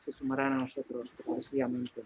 se sumarán a nosotros progresivamente.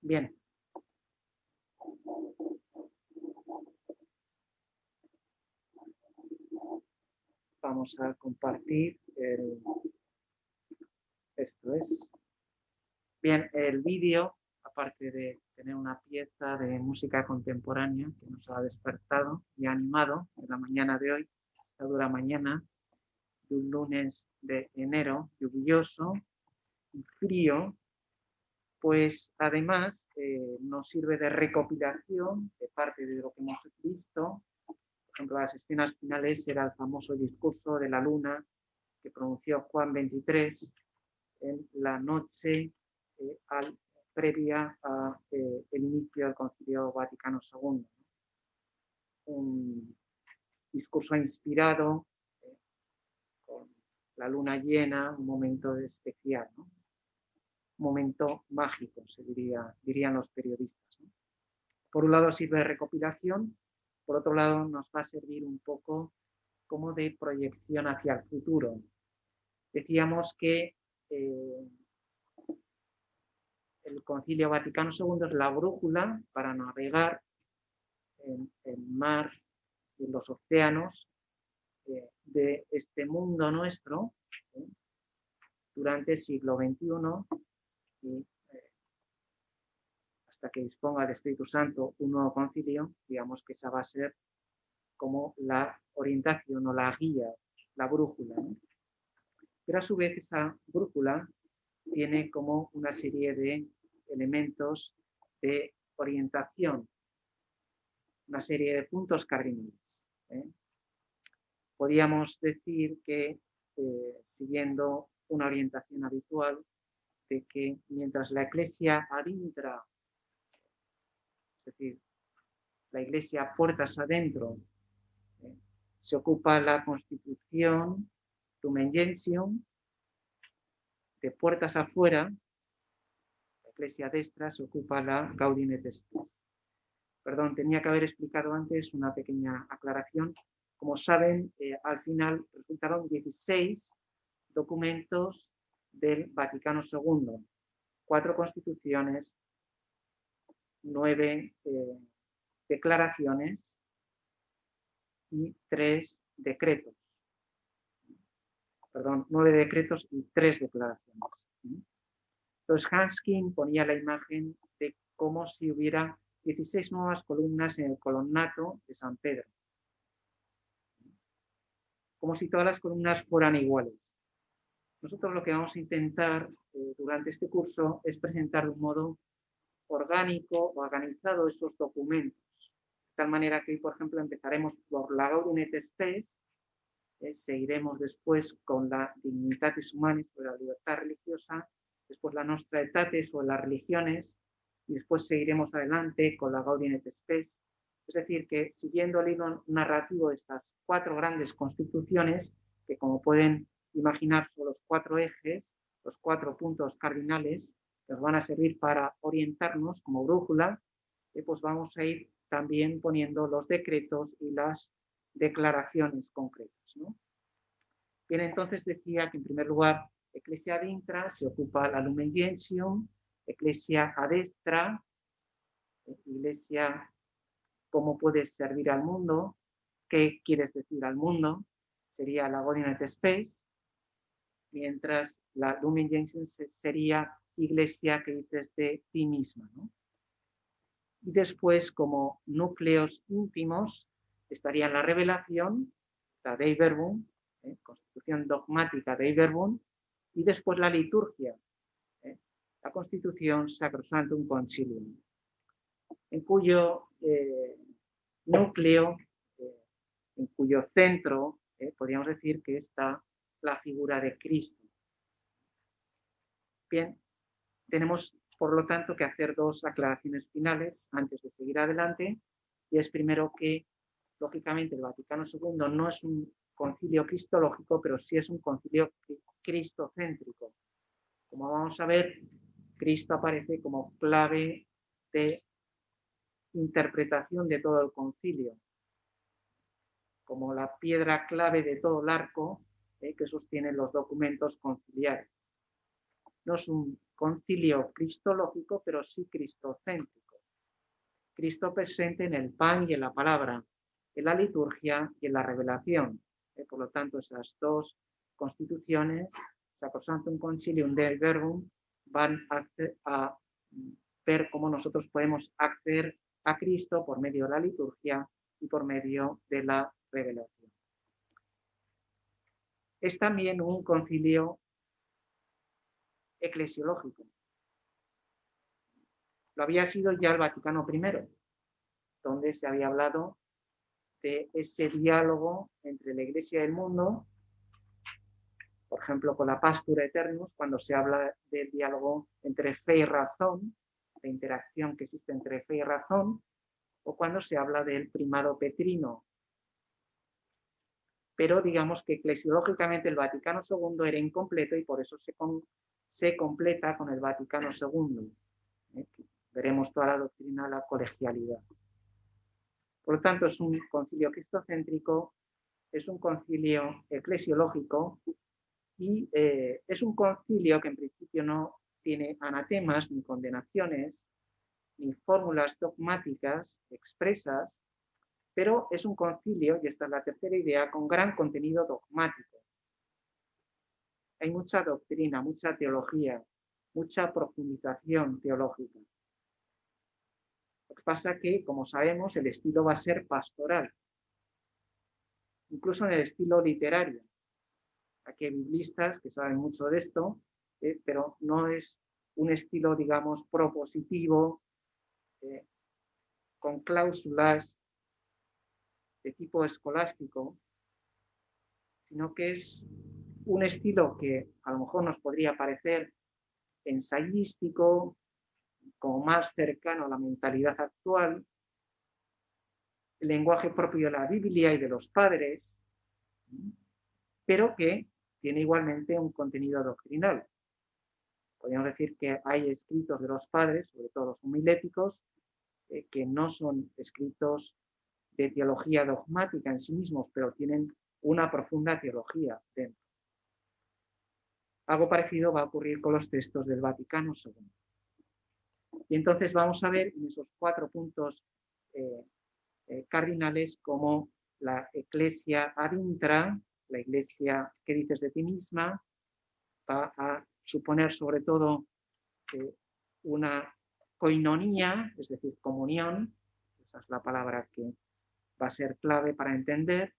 Bien. Vamos a compartir el Esto es. Bien, el vídeo, aparte de tener una pieza de música contemporánea que nos ha despertado y animado en la mañana de hoy, esta dura mañana de un lunes de enero, lluvioso y frío, pues además nos sirve de recopilación de parte de lo que hemos visto. Por ejemplo, las escenas finales era el famoso discurso de la luna que pronunció Juan XXIII en la noche previa al inicio del Concilio Vaticano II. Un discurso inspirado con la luna llena, un momento especial, ¿no? Un momento mágico, dirían los periodistas, ¿no? Por un lado sirve de recopilación, por otro lado nos va a servir un poco como de proyección hacia el futuro. Decíamos que el Concilio Vaticano II es la brújula para navegar en el mar y en los océanos de este mundo nuestro durante el siglo XXI y hasta que disponga el Espíritu Santo un nuevo concilio, digamos que esa va a ser como la orientación o la guía, la brújula, ¿no? Pero a su vez esa brújula tiene como una serie de elementos de orientación, una serie de puntos cardinales. Podríamos decir que, siguiendo una orientación habitual, de que mientras la Iglesia adintra, es decir, la Iglesia puertas adentro, se ocupa la Constitución, Lumen Gentium, de puertas afuera, la Iglesia destra se ocupa la Gaudium et Spes. Perdón, tenía que haber explicado antes una pequeña aclaración. Como saben, al final resultaron 16 documentos del Vaticano II, 4 constituciones, 9 declaraciones y 3 decretos. Perdón, 9 decretos y 3 declaraciones. Entonces Hanskin ponía la imagen de como si hubiera 16 nuevas columnas en el colonnato de San Pedro. Como si todas las columnas fueran iguales. Nosotros lo que vamos a intentar durante este curso es presentar de un modo orgánico, organizado esos documentos. De tal manera que hoy, por ejemplo, empezaremos por la Gaudium et Spes, seguiremos después con la Dignitatis Humanis, o la libertad religiosa, después la Nostra Aetate o las religiones, y después seguiremos adelante con la Gaudium et Spes. Es decir, que siguiendo el hilo narrativo de estas 4 grandes constituciones, que como pueden imaginar son los 4 ejes, los 4 puntos cardinales, que nos van a servir para orientarnos como brújula, pues vamos a ir también poniendo los decretos y las declaraciones concretas, ¿no? Bien, entonces decía que en primer lugar, Ecclesia ad intra se ocupa la Lumen Gentium, Ecclesia ad extra, Iglesia, cómo puedes servir al mundo, qué quieres decir al mundo, sería la Gaudium et Spes, mientras la Lumen Gentium sería Iglesia que dices de ti misma, ¿no? Y después, como núcleos íntimos, estaría la revelación, la Dei Verbum, constitución dogmática Dei Verbum, y después la liturgia, la constitución Sacrosanctum Concilium, en cuyo núcleo, en cuyo centro, podríamos decir que está la figura de Cristo. Bien, tenemos por lo tanto que hacer 2 aclaraciones finales antes de seguir adelante, y es primero que, lógicamente, el Vaticano II no es un concilio cristológico, pero sí es un concilio cristocéntrico. Como vamos a ver, Cristo aparece como clave de interpretación de todo el concilio, como la piedra clave de todo el arco que sostienen los documentos conciliares. No es un concilio cristológico, pero sí cristocéntrico. Cristo presente en el pan y en la palabra, en la liturgia y en la revelación. Por lo tanto, esas 2 constituciones Sacrosanctum Concilium Dei Verbum, van a ver cómo nosotros podemos acceder a Cristo por medio de la liturgia y por medio de la revelación. Es también un concilio eclesiológico. Lo había sido ya el Vaticano I, donde se había hablado de ese diálogo entre la Iglesia y el mundo, por ejemplo, con la Pastura Eternus, cuando se habla del diálogo entre fe y razón, la interacción que existe entre fe y razón, o cuando se habla del primado petrino. Pero digamos que eclesiológicamente el Vaticano II era incompleto y por eso se completa con el Vaticano II. Veremos toda la doctrina de la colegialidad. Por lo tanto, es un concilio cristocéntrico, es un concilio eclesiológico y es un concilio que en principio no tiene anatemas ni condenaciones ni fórmulas dogmáticas expresas, pero es un concilio, y esta es la tercera idea, con gran contenido dogmático. Hay mucha doctrina, mucha teología, mucha profundización teológica. Lo que pasa es que, como sabemos, el estilo va a ser pastoral, incluso en el estilo literario. Aquí hay biblistas que saben mucho de esto, pero no es un estilo, digamos, propositivo, con cláusulas de tipo escolástico, sino que es un estilo que a lo mejor nos podría parecer ensayístico, como más cercano a la mentalidad actual, el lenguaje propio de la Biblia y de los padres, pero que tiene igualmente un contenido doctrinal. Podríamos decir que hay escritos de los padres, sobre todo los homiléticos, que no son escritos de teología dogmática en sí mismos, pero tienen una profunda teología dentro. Algo parecido va a ocurrir con los textos del Vaticano II. Y entonces vamos a ver en esos 4 puntos cardinales cómo la Ecclesia ad intra, la Iglesia que dices de ti misma, va a suponer sobre todo una koinonía, es decir, comunión, esa es la palabra que va a ser clave para entender.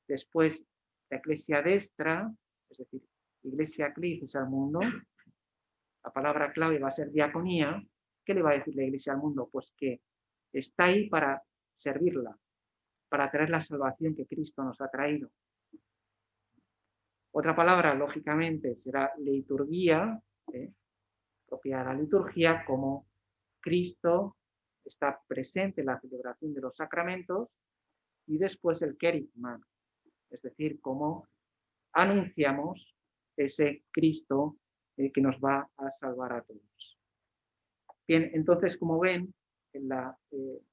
Después, la Ecclesia destra, es decir, Iglesia clicis al mundo, la palabra clave va a ser diaconía. ¿Qué le va a decir la Iglesia al mundo? Pues que está ahí para servirla, para traer la salvación que Cristo nos ha traído. Otra palabra, lógicamente, será liturgia, propia de la liturgia, como Cristo está presente en la celebración de los sacramentos, y después el kerygma, es decir, cómo anunciamos ese Cristo que nos va a salvar a todos. Bien, entonces, como ven, en la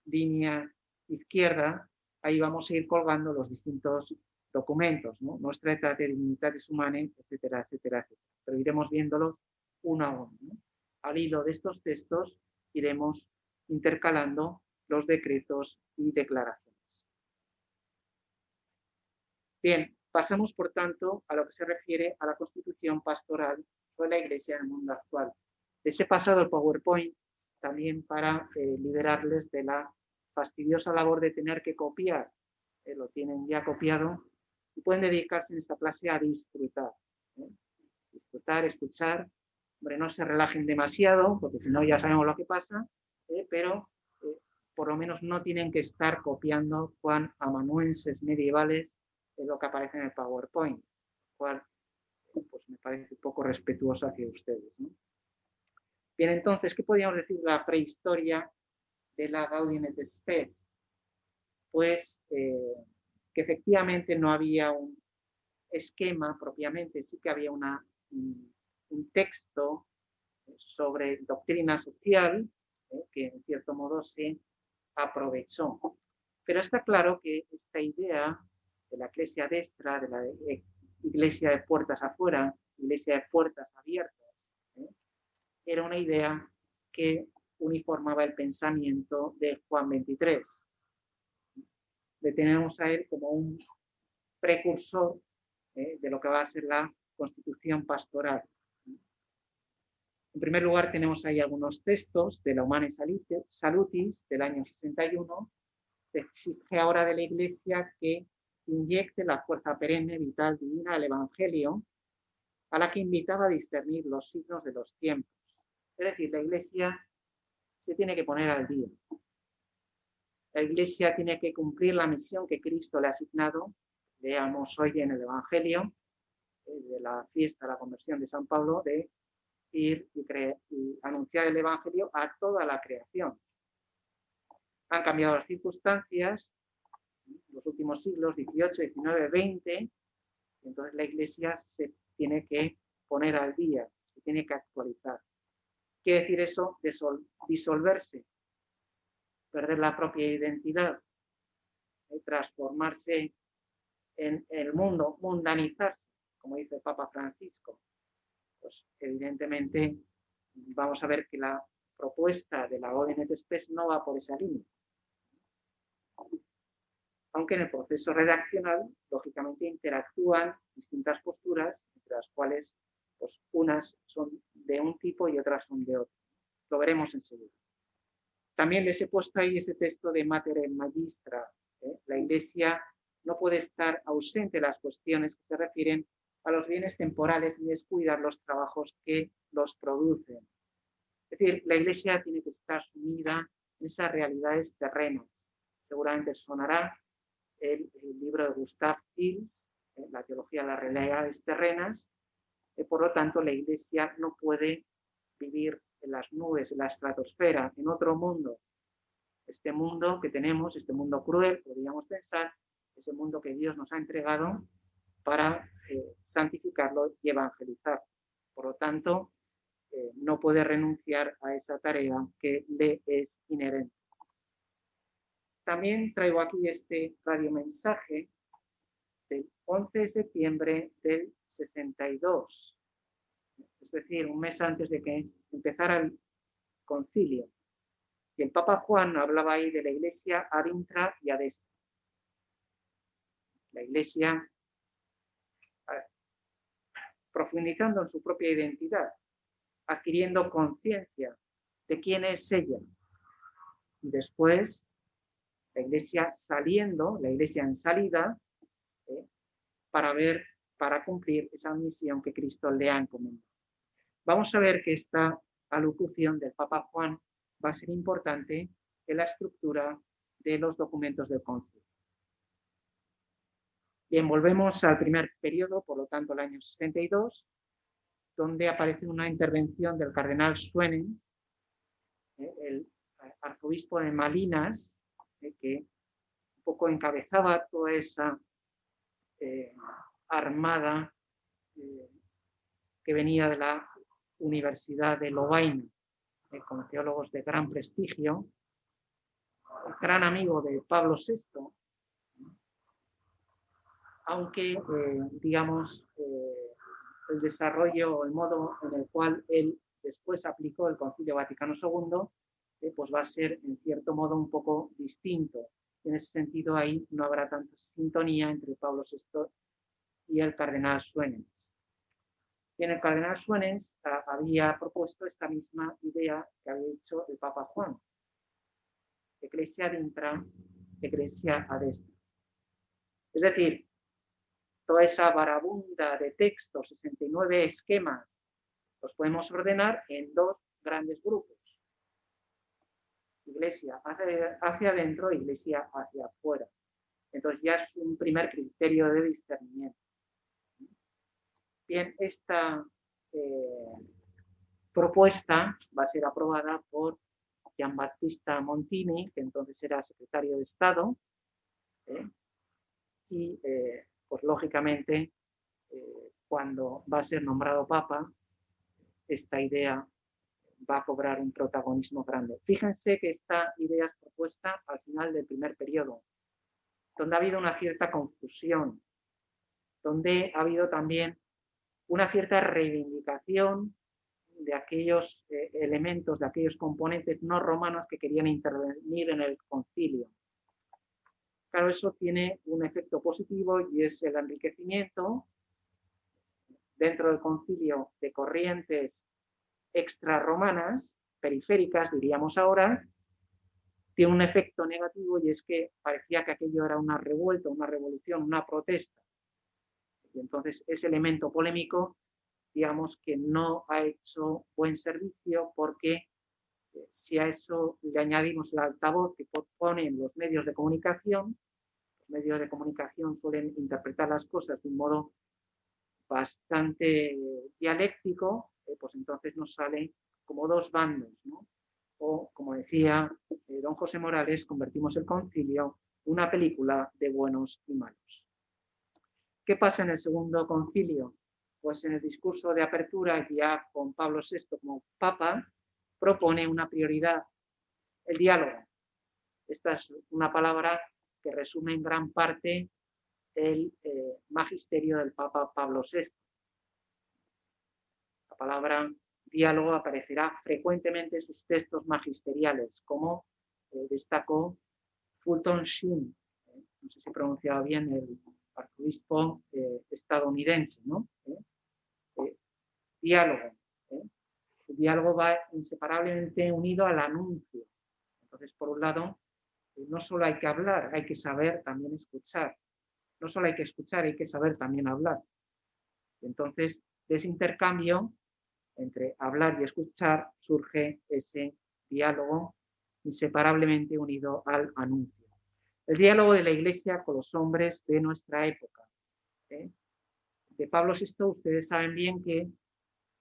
línea izquierda, ahí vamos a ir colgando los distintos documentos, ¿no? Nostra Aetate Dignitatis Humanae, etcétera, etcétera, etcétera. Pero iremos viéndolos uno a uno, ¿no? Al hilo de estos textos iremos intercalando los decretos y declaraciones. Bien, pasamos, por tanto, a lo que se refiere a la constitución pastoral de la Iglesia en el mundo actual. Les he pasado el PowerPoint también para liberarles de la fastidiosa labor de tener que copiar. Lo tienen ya copiado y pueden dedicarse en esta clase a disfrutar. Disfrutar, escuchar. Hombre, no se relajen demasiado, porque si no ya sabemos lo que pasa, pero por lo menos no tienen que estar copiando cuán amanuenses medievales es lo que aparece en el PowerPoint, lo cual pues me parece un poco respetuoso hacia ustedes, ¿no? Bien, entonces, ¿qué podríamos decir de la prehistoria de la Gaudium et Spes? Pues que efectivamente no había un esquema propiamente, sí que había un texto sobre doctrina social que en cierto modo se aprovechó. Pero está claro que esta idea de la Iglesia destra, de la Iglesia de puertas afuera, Iglesia de puertas abiertas, era una idea que uniformaba el pensamiento de Juan 23. Le tenemos a él como un precursor de lo que va a ser la constitución pastoral. En primer lugar, tenemos ahí algunos textos de la Humane Salutis del año 61. Se exige ahora de la Iglesia que inyecte la fuerza perenne, vital, divina del Evangelio, a la que invitaba a discernir los signos de los tiempos. Es decir, la Iglesia se tiene que poner al día. La Iglesia tiene que cumplir la misión que Cristo le ha asignado. Leamos hoy en el Evangelio de la fiesta de la conversión de San Pablo, de ir y anunciar el Evangelio a toda la creación. Han cambiado las circunstancias, los últimos siglos, XVIII, XIX, XX, entonces la Iglesia se tiene que poner al día, se tiene que actualizar. ¿Quiere decir eso? Disolverse, perder la propia identidad, transformarse en el mundo, mundanizarse, como dice el Papa Francisco. Pues evidentemente vamos a ver que la propuesta de la Gaudium et Spes no va por esa línea. Aunque en el proceso redaccional, lógicamente, interactúan distintas posturas, entre las cuales pues, unas son de un tipo y otras son de otro. Lo veremos enseguida. También les he puesto ahí ese texto de Mater et Magistra. La Iglesia no puede estar ausente de las cuestiones que se refieren a los bienes temporales ni descuidar los trabajos que los producen. Es decir, la Iglesia tiene que estar sumida en esas realidades terrenas. Seguramente sonará el libro de Gustav Hils, La teología de las realidades terrenas. Por lo tanto, la Iglesia no puede vivir en las nubes, en la estratosfera, en otro mundo. Este mundo que tenemos, este mundo cruel, podríamos pensar, es el mundo que Dios nos ha entregado para santificarlo y evangelizar. Por lo tanto, no puede renunciar a esa tarea que le es inherente. También traigo aquí este radiomensaje del 11 de septiembre del 62, es decir, un mes antes de que empezara el concilio. Y el Papa Juan hablaba ahí de la Iglesia ad intra y ad extra. La Iglesia profundizando en su propia identidad, adquiriendo conciencia de quién es ella. Y después, la Iglesia saliendo, la Iglesia en salida, para cumplir esa misión que Cristo le ha encomendado. Vamos a ver que esta alocución del Papa Juan va a ser importante en la estructura de los documentos del concilio. Bien, volvemos al primer periodo, por lo tanto, el año 62, donde aparece una intervención del cardenal Suenens, el arzobispo de Malinas, que un poco encabezaba toda esa armada que venía de la Universidad de Lovaina, con teólogos de gran prestigio, gran amigo de Pablo VI, aunque, digamos, el desarrollo, el modo en el cual él después aplicó el Concilio Vaticano II, pues va a ser, en cierto modo, un poco distinto. En ese sentido, ahí no habrá tanta sintonía entre Pablo VI y el cardenal Suenens. Y en el cardenal Suenens había propuesto esta misma idea que había dicho el Papa Juan. Ecclesia ad intra, Ecclesia ad extra. Es decir, toda esa varabunda de textos, 69 esquemas, los podemos ordenar en dos grandes grupos. Iglesia hacia adentro, Iglesia hacia afuera. Entonces ya es un primer criterio de discernimiento. Bien, esta propuesta va a ser aprobada por Giambattista Montini, que entonces era secretario de Estado, y pues lógicamente cuando va a ser nombrado Papa, esta idea va a cobrar un protagonismo grande. Fíjense que esta idea es propuesta al final del primer periodo, donde ha habido una cierta confusión, donde ha habido también una cierta reivindicación de aquellos elementos, de aquellos componentes no romanos que querían intervenir en el concilio. Claro, eso tiene un efecto positivo y es el enriquecimiento dentro del concilio de corrientes extrarromanas, periféricas, diríamos ahora, tiene un efecto negativo y es que parecía que aquello era una revuelta, una revolución, una protesta. Y entonces ese elemento polémico, digamos que no ha hecho buen servicio porque si a eso le añadimos el altavoz que ponen los medios de comunicación suelen interpretar las cosas de un modo bastante dialéctico, pues entonces nos salen como dos bandos, ¿no? O, como decía don José Morales, convertimos el concilio en una película de buenos y malos. ¿Qué pasa en el segundo concilio? Pues en el discurso de apertura, ya con Pablo VI como Papa, propone una prioridad, el diálogo. Esta es una palabra que resume en gran parte el magisterio del Papa Pablo VI. La palabra diálogo aparecerá frecuentemente en sus textos magisteriales, como destacó Fulton Sheen, no sé si he pronunciado bien, el arzobispo estadounidense, ¿no? Diálogo. El diálogo va inseparablemente unido al anuncio. Entonces, por un lado, no solo hay que hablar, hay que saber también escuchar. No solo hay que escuchar, hay que saber también hablar. Entonces, de ese intercambio entre hablar y escuchar surge ese diálogo inseparablemente unido al anuncio. El diálogo de la Iglesia con los hombres de nuestra época. De Pablo VI, ustedes saben bien que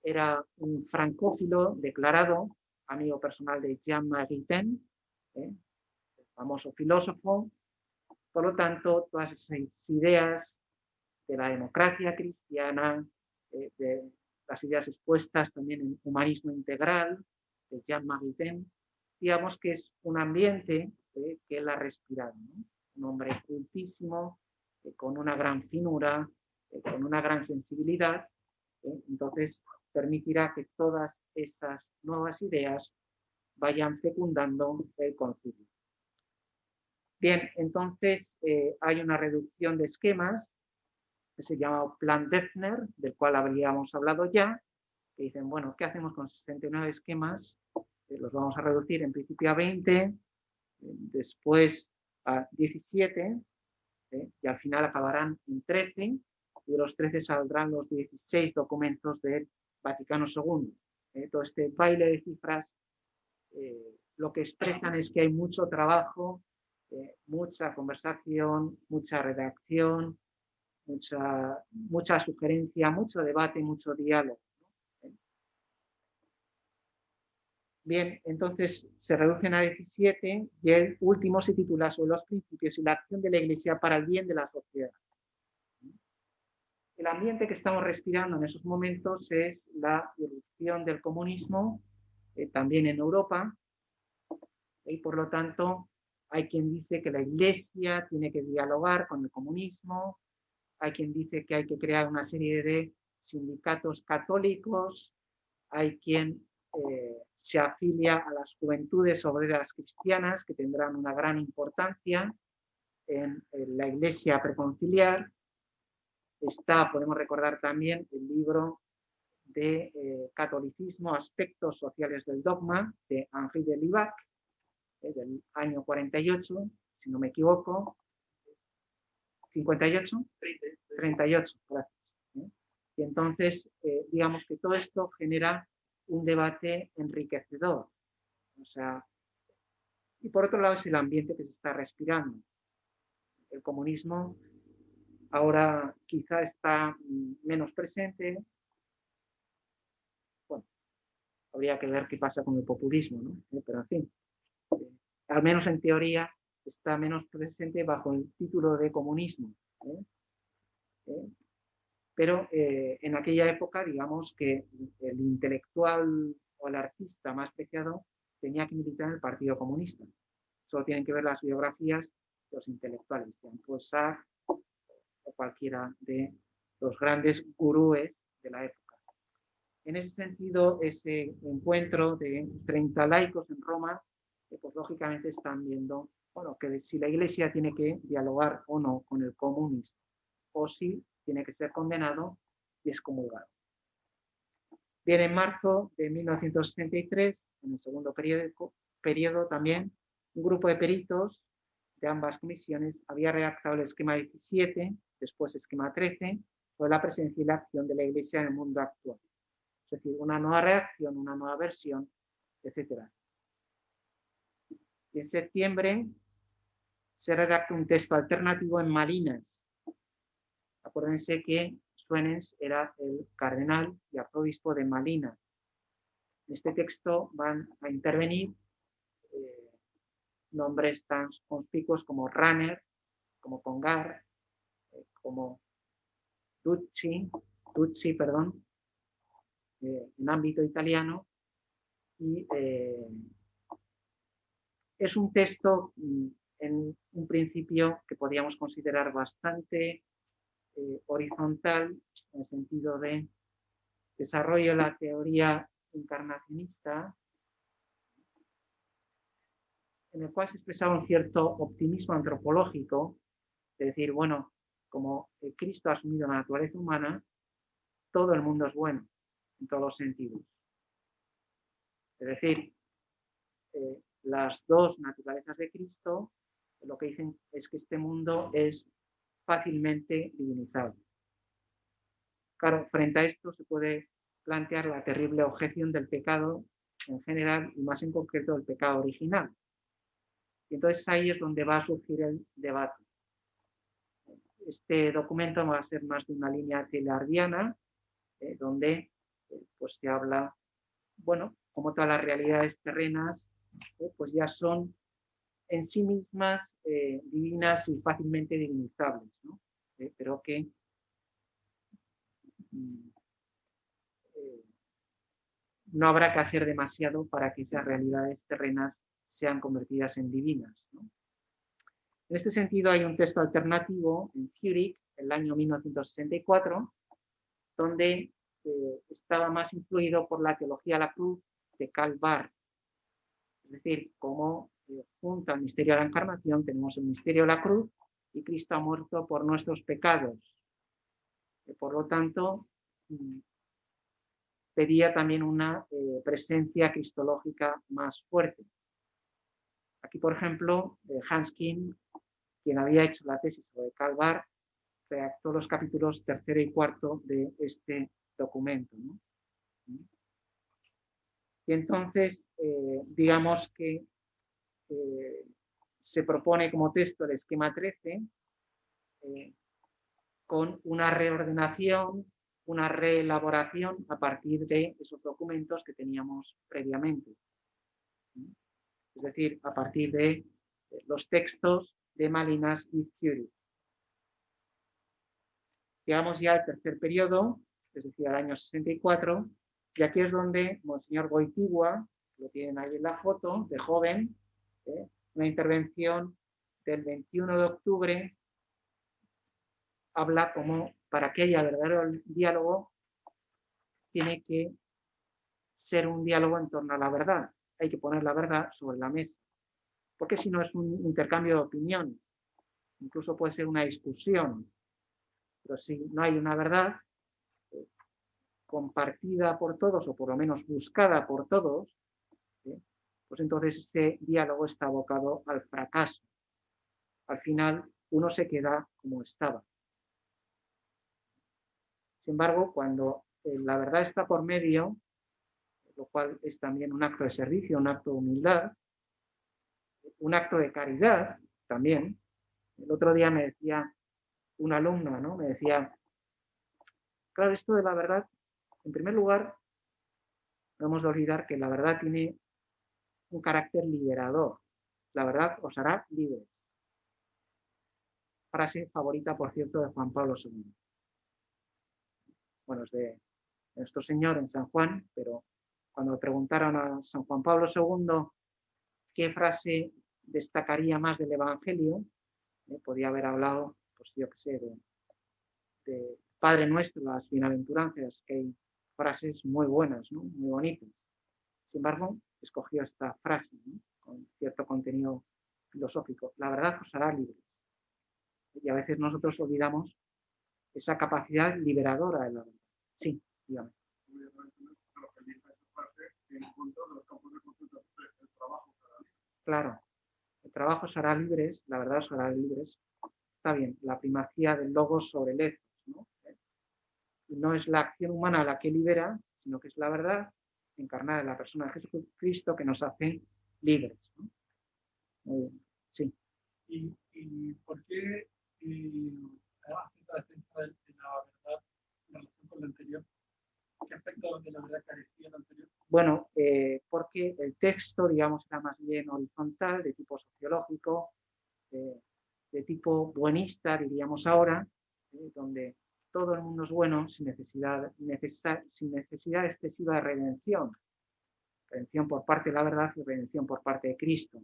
era un francófilo declarado, amigo personal de Jean Maritain, el famoso filósofo. Por lo tanto, todas esas ideas de la democracia cristiana, de las ideas expuestas también en humanismo integral, de Jean Maritain, digamos que es un ambiente que él ha respirado, ¿no? Un hombre cultísimo, con una gran finura, con una gran sensibilidad, entonces permitirá que todas esas nuevas ideas vayan fecundando el concilio. Bien, entonces hay una reducción de esquemas que se llama Plan Defner, del cual habríamos hablado ya, que dicen, bueno, ¿qué hacemos con 69 esquemas? Los vamos a reducir en principio a 20, después a 17, y al final acabarán en 13, y de los 13 saldrán los 16 documentos del Vaticano II. Todo este baile de cifras lo que expresan es que hay mucho trabajo, mucha conversación, mucha redacción, mucha sugerencia, mucho debate, mucho diálogo. Bien, entonces se reducen a 17 y el último se titula sobre los principios y la acción de la Iglesia para el bien de la sociedad. El ambiente que estamos respirando en esos momentos es la irrupción del comunismo, también en Europa, y por lo tanto hay quien dice que la Iglesia tiene que dialogar con el comunismo, hay quien dice que hay que crear una serie de sindicatos católicos, hay quien se afilia a las juventudes obreras cristianas que tendrán una gran importancia en la Iglesia preconciliar. Podemos recordar también el libro de Catolicismo, Aspectos Sociales del Dogma, de Henri de Libac, del año 48, si no me equivoco. 58, 38, gracias. Y entonces, digamos que todo esto genera un debate enriquecedor. O sea, y por otro lado es el ambiente que se está respirando. El comunismo ahora quizá está menos presente. Bueno, habría que ver qué pasa con el populismo, ¿no? Pero en fin, al menos en teoría está menos presente bajo el título de comunismo. Pero en aquella época, digamos que el intelectual o el artista más preciado tenía que militar en el Partido Comunista. Solo tienen que ver las biografías de los intelectuales, Jean-Paul Sartre o cualquiera de los grandes gurúes de la época. En ese sentido, ese encuentro de 30 laicos en Roma, pues lógicamente están viendo, bueno, que si la Iglesia tiene que dialogar o no con el comunismo, o si tiene que ser condenado y excomulgado. Bien, en marzo de 1963, en el segundo periodo también, un grupo de peritos de ambas comisiones había redactado el esquema 17, después esquema 13, sobre la presencia y la acción de la Iglesia en el mundo actual. Es decir, una nueva redacción, una nueva versión, etc. Y en septiembre se redactó un texto alternativo en Malinas. Acuérdense que Suenens era el cardenal y arzobispo de Malinas. En este texto van a intervenir nombres tan conspicuos como Ranner, como Congar, como Ducci, en ámbito italiano, y es un texto en un principio que podríamos considerar bastante horizontal, en el sentido de desarrollo de la teoría encarnacionista, en el cual se expresaba un cierto optimismo antropológico, es decir, bueno, como Cristo ha asumido la naturaleza humana, todo el mundo es bueno, en todos los sentidos. Es decir, las dos naturalezas de Cristo lo que dicen es que este mundo es fácilmente divinizable. Claro, frente a esto se puede plantear la terrible objeción del pecado en general y más en concreto del pecado original. Y entonces ahí es donde va a surgir el debate. Este documento va a ser más de una línea teilhardiana, donde pues se habla, bueno, como todas las realidades terrenas, pues ya son en sí mismas divinas y fácilmente divinizables, ¿no? Pero que no habrá que hacer demasiado para que esas realidades terrenas sean convertidas en divinas, ¿no? En este sentido hay un texto alternativo en Zurich, el año 1964, donde estaba más influido por la teología de la cruz de Karl Barth. Es decir, como junto al misterio de la encarnación tenemos el misterio de la cruz y Cristo ha muerto por nuestros pecados. Por lo tanto, pedía también una presencia cristológica más fuerte. Aquí, por ejemplo, Hans Kim, quien había hecho la tesis sobre Karl Barth, redactó los capítulos 3 y 4 de este documento, ¿no? Y entonces, digamos que se propone como texto el esquema 13 con una reordenación, una reelaboración a partir de esos documentos que teníamos previamente. Es decir, a partir de los textos de Malinas y Zurich. Llegamos ya al tercer periodo, es decir, al año 64, y aquí es donde Monseñor Goitigua, lo tienen ahí en la foto, de joven, una intervención del 21 de octubre, habla como para que haya verdadero diálogo, tiene que ser un diálogo en torno a la verdad. Hay que poner la verdad sobre la mesa, porque si no es un intercambio de opiniones, incluso puede ser una discusión, pero si no hay una verdad compartida por todos, o por lo menos buscada por todos, pues entonces este diálogo está abocado al fracaso. Al final, uno se queda como estaba. Sin embargo, cuando la verdad está por medio, lo cual es también un acto de servicio, un acto de humildad, un acto de caridad también. El otro día me decía una alumna, ¿no? Me decía, claro, esto de la verdad, en primer lugar, no hemos de olvidar que la verdad tiene un carácter liberador. La verdad os hará libres. Frase favorita, por cierto, de Juan Pablo II. Bueno, es de nuestro Señor en San Juan, pero cuando le preguntaron a San Juan Pablo II qué frase destacaría más del Evangelio, podía haber hablado, pues yo qué sé, de Padre Nuestro, las bienaventuranzas, que hay frases muy buenas, ¿no? Muy bonitas. Sin embargo, escogió esta frase, ¿no? Con cierto contenido filosófico. La verdad os hará libres. Y a veces nosotros olvidamos esa capacidad liberadora de la verdad. Sí, dígame. Claro, el trabajo será libres, la verdad será libres. Está bien, la primacía del logos sobre el ethos, ¿no? No es la acción humana la que libera, sino que es la verdad encarnada en la persona de Jesucristo que nos hace libres, ¿no? Muy bien. Sí. ¿Y por qué hace esta defensa de la verdad en relación con la anterior? ¿Qué aspectos de la verdad carecía la anterior? Bueno, porque el texto, digamos, era más bien horizontal, de tipo sociológico, de tipo buenista, diríamos ahora, donde todo el mundo es bueno sin necesidad excesiva de redención. Redención por parte de la verdad y redención por parte de Cristo.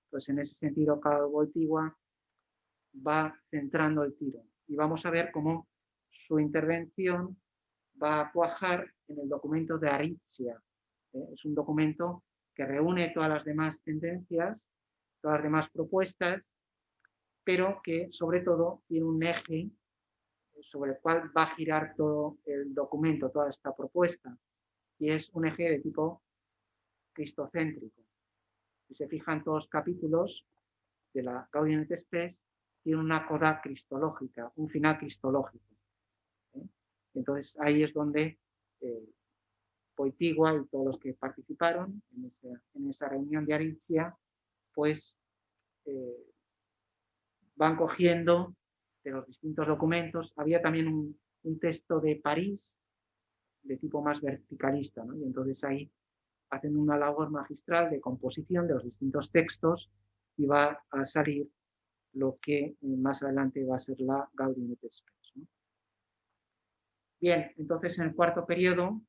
Entonces, en ese sentido, Karol Wojtyła va centrando el tiro. Y vamos a ver cómo su intervención va a cuajar en el documento de Aritzia. Es un documento que reúne todas las demás tendencias, todas las demás propuestas, pero que sobre todo tiene un eje sobre el cual va a girar todo el documento, toda esta propuesta, y es un eje de tipo cristocéntrico. Si se fijan, todos los capítulos de la Gaudium et Spes tienen una coda cristológica, un final cristológico. Entonces ahí es donde Wojtyła y todos los que participaron en esa reunión de Aritzia, pues van cogiendo de los distintos documentos. Había también un texto de París de tipo más verticalista, ¿no? Y entonces ahí hacen una labor magistral de composición de los distintos textos y va a salir lo que más adelante va a ser la Gaudium et Spes, ¿no? Bien, entonces en el cuarto periodo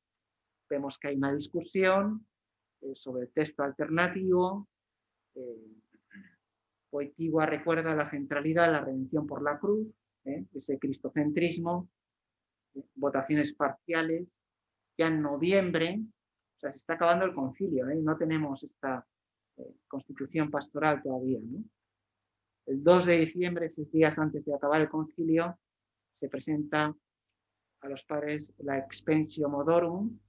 vemos que hay una discusión sobre el texto alternativo. Wojtyła recuerda la centralidad de la redención por la cruz, ese cristocentrismo, votaciones parciales. Ya en noviembre, o sea, se está acabando el concilio, no tenemos esta constitución pastoral todavía, ¿no? El 2 de diciembre, 6 días antes de acabar el concilio, se presenta a los padres la Expensio Modorum,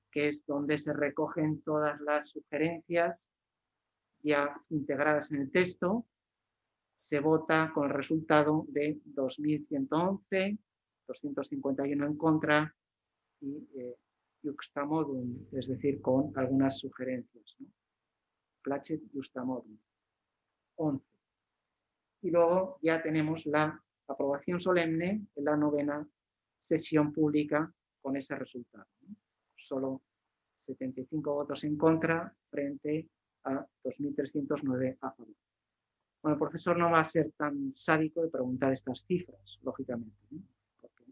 que es donde se recogen todas las sugerencias ya integradas en el texto. Se vota con el resultado de 2.111, 251 en contra y Juxta Modum, es decir, con algunas sugerencias, ¿no? Placet Juxta Modum, 11. Y luego ya tenemos la aprobación solemne en la novena sesión pública con ese resultado, ¿no? Solo 75 votos en contra frente a 2.309 a favor. Bueno, el profesor no va a ser tan sádico de preguntar estas cifras, lógicamente, ¿no? Porque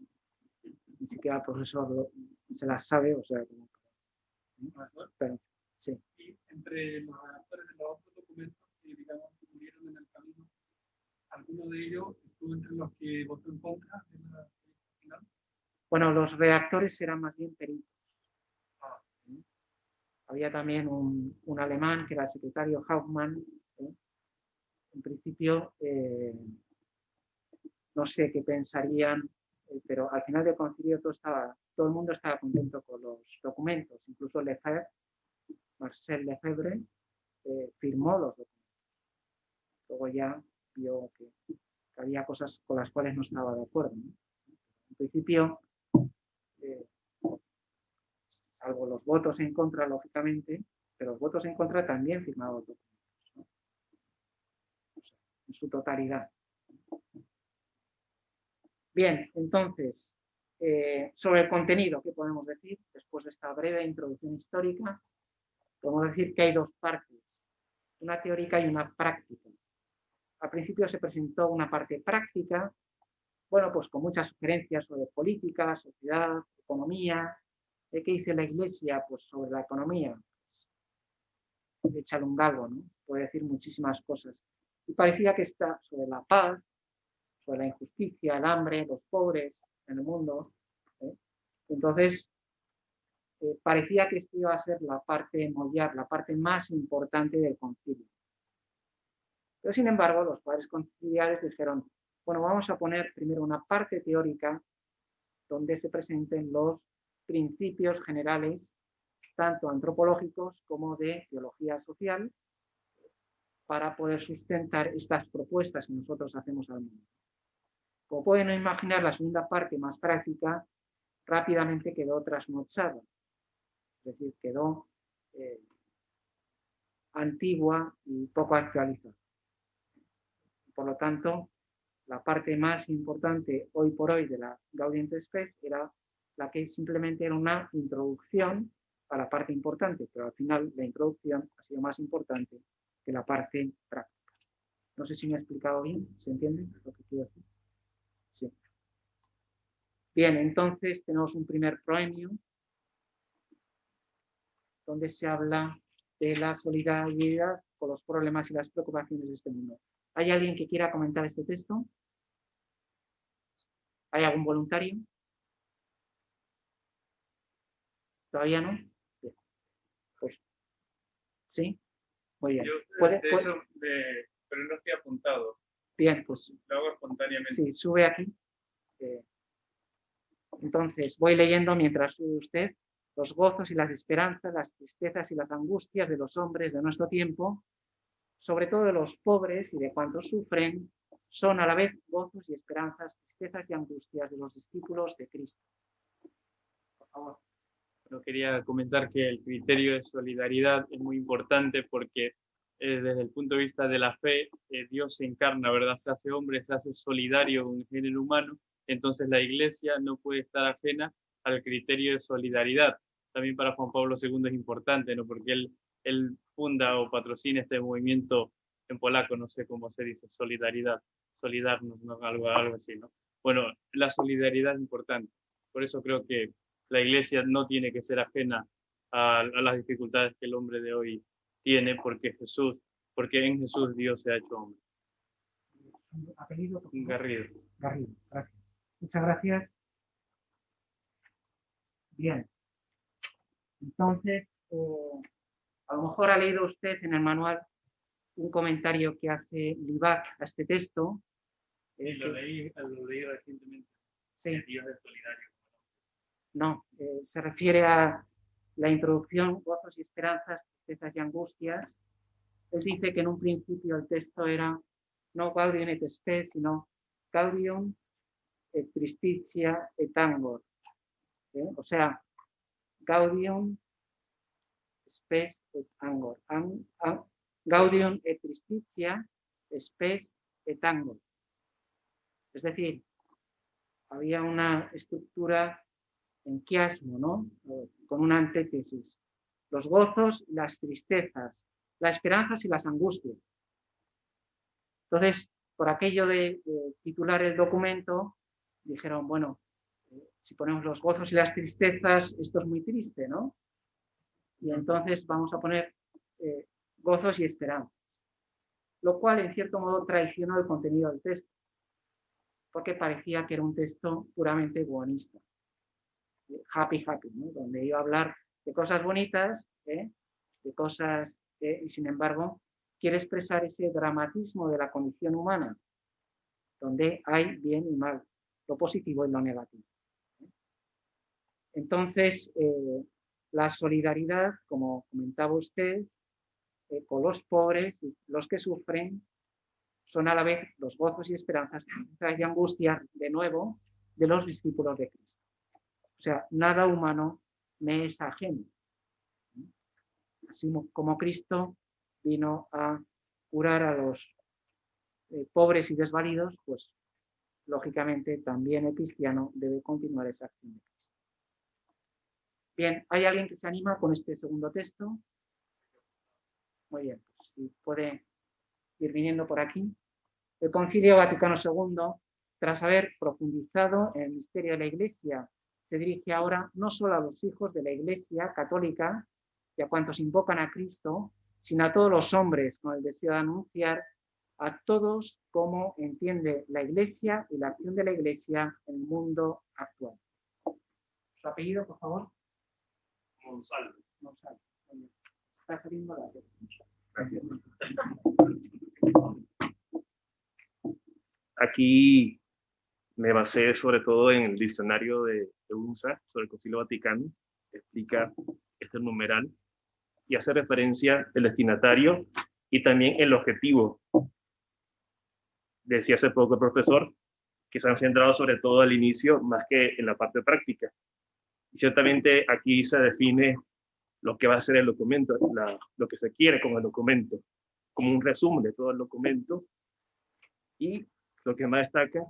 ni siquiera el profesor se las sabe, o sea, pero, sí. Y entre los redactores de los otros documentos que, digamos, murieron en el camino, ¿alguno de ellos estuvo entre los que votó en contra de la final? Bueno, los redactores eran más bien peritos. Había también un alemán que era el secretario Hauptmann. En principio, no sé qué pensarían, pero al final del concilio todo el mundo estaba contento con los documentos. Incluso Marcel Lefebvre, firmó los documentos. Luego ya vio que había cosas con las cuales no estaba de acuerdo, ¿no? En principio, salvo los votos en contra, lógicamente, pero los votos en contra también firmaban los documentos, ¿no? O sea, en su totalidad. Bien, entonces, sobre el contenido, ¿qué podemos decir? Después de esta breve introducción histórica, podemos decir que hay dos partes, una teórica y una práctica. Al principio se presentó una parte práctica, bueno, pues con muchas sugerencias sobre política, sociedad, economía. ¿Qué dice la Iglesia? Pues sobre la economía. Pues, échale un galgo, ¿no? Puede decir muchísimas cosas. Y parecía que está sobre la paz, sobre la injusticia, el hambre, los pobres en el mundo. Entonces, parecía que esto iba a ser la parte mollar, la parte más importante del concilio. Pero, sin embargo, los padres conciliares dijeron, bueno, vamos a poner primero una parte teórica donde se presenten los principios generales, tanto antropológicos como de teología social, para poder sustentar estas propuestas que nosotros hacemos al mundo. Como pueden imaginar, la segunda parte, más práctica, rápidamente quedó trasnochada, es decir, quedó antigua y poco actualizada. Por lo tanto, la parte más importante hoy por hoy de la Gaudium et Spes era la que simplemente era una introducción a la parte importante, pero al final la introducción ha sido más importante que la parte práctica. No sé si me he explicado bien, ¿se entiende lo que quiero decir? Sí. Bien, entonces tenemos un primer proemio donde se habla de la solidaridad con los problemas y las preocupaciones de este mundo. ¿Hay alguien que quiera comentar este texto? ¿Hay algún voluntario? ¿Todavía no? Bien. Pues, sí, muy bien. Pero no estoy apuntado. Bien, pues. Lo hago espontáneamente. Sí, sube aquí. Entonces, voy leyendo mientras sube usted. Los gozos y las esperanzas, las tristezas y las angustias de los hombres de nuestro tiempo, sobre todo de los pobres y de cuantos sufren, son a la vez gozos y esperanzas, tristezas y angustias de los discípulos de Cristo. Por favor. Bueno, quería comentar que el criterio de solidaridad es muy importante porque desde el punto de vista de la fe, Dios se encarna, ¿verdad? Se hace hombre, se hace solidario con el género humano, entonces la Iglesia no puede estar ajena al criterio de solidaridad. También para Juan Pablo II es importante, ¿no? Porque él funda o patrocina este movimiento en polaco, no sé cómo se dice, solidaridad, solidarnos, ¿no? Algo así, ¿no? Bueno, la solidaridad es importante, por eso creo que la Iglesia no tiene que ser ajena a las dificultades que el hombre de hoy tiene, porque en Jesús Dios se ha hecho hombre. ¿Apellido? Garrido. Garrido, gracias. Muchas gracias. Bien. Entonces, a lo mejor ha leído usted en el manual un comentario que hace Libac a este texto. Sí, lo leí recientemente. Sí. Dios es solidario. No, se refiere a la introducción, gozos y esperanzas, tristezas y angustias. Él dice que en un principio el texto era no Gaudium et Spes, sino Gaudium et Tristitia et Angor. O sea, Gaudium, Spes et Angor. Gaudium et Tristitia, Spes et Angor. Es decir, había una estructura en quiasmo, ¿no? Con una antítesis. Los gozos y las tristezas, las esperanzas y las angustias. Entonces, por aquello de titular el documento, dijeron, bueno, si ponemos los gozos y las tristezas, esto es muy triste, ¿no? Y entonces vamos a poner gozos y esperanzas. Lo cual, en cierto modo, traicionó el contenido del texto, porque parecía que era un texto puramente buonista. Happy, ¿no? Donde iba a hablar de cosas bonitas, de cosas, y sin embargo, quiere expresar ese dramatismo de la condición humana, donde hay bien y mal, lo positivo y lo negativo. Entonces, la solidaridad, como comentaba usted, con los pobres y los que sufren, son a la vez los gozos y esperanzas y angustias, de nuevo, de los discípulos de Cristo. O sea, nada humano me es ajeno. Así como Cristo vino a curar a los pobres y desvalidos, pues lógicamente también el cristiano debe continuar esa acción de Cristo. Bien, ¿hay alguien que se anima con este segundo texto? Muy bien, pues si puede ir viniendo por aquí. El Concilio Vaticano II, tras haber profundizado en el misterio de la Iglesia, se dirige ahora no solo a los hijos de la Iglesia católica y a cuantos invocan a Cristo, sino a todos los hombres con el deseo de anunciar a todos cómo entiende la Iglesia y la acción de la Iglesia en el mundo actual. ¿Su apellido, por favor? Gonzalo. Gonzalo. Está saliendo la Gracias. Aquí me basé sobre todo en el diccionario de UNSA sobre el Concilio Vaticano, que explica este numeral y hace referencia al destinatario y también el objetivo. Decía hace poco el profesor que se han centrado sobre todo al inicio más que en la parte práctica. Y ciertamente aquí se define lo que va a ser el documento, lo que se quiere con el documento, como un resumen de todo el documento. Y lo que más destaca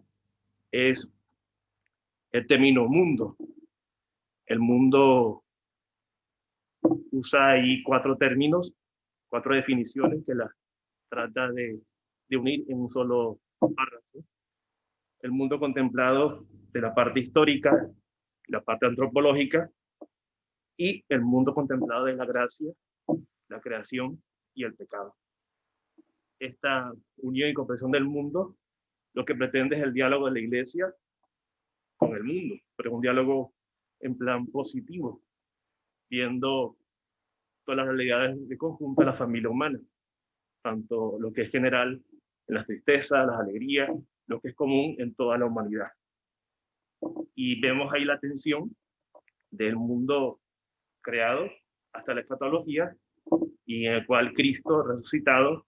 es el término mundo. El mundo usa ahí 4 términos, 4 definiciones que las trata de unir en un solo párrafo. El mundo contemplado de la parte histórica, la parte antropológica, y el mundo contemplado de la gracia, la creación y el pecado. Esta unión y comprensión del mundo lo que pretende es el diálogo de la Iglesia con el mundo, pero es un diálogo en plan positivo, viendo todas las realidades de conjunto de la familia humana, tanto lo que es general en las tristezas, las alegrías, lo que es común en toda la humanidad. Y vemos ahí la tensión del mundo creado hasta la escatología, y en el cual Cristo resucitado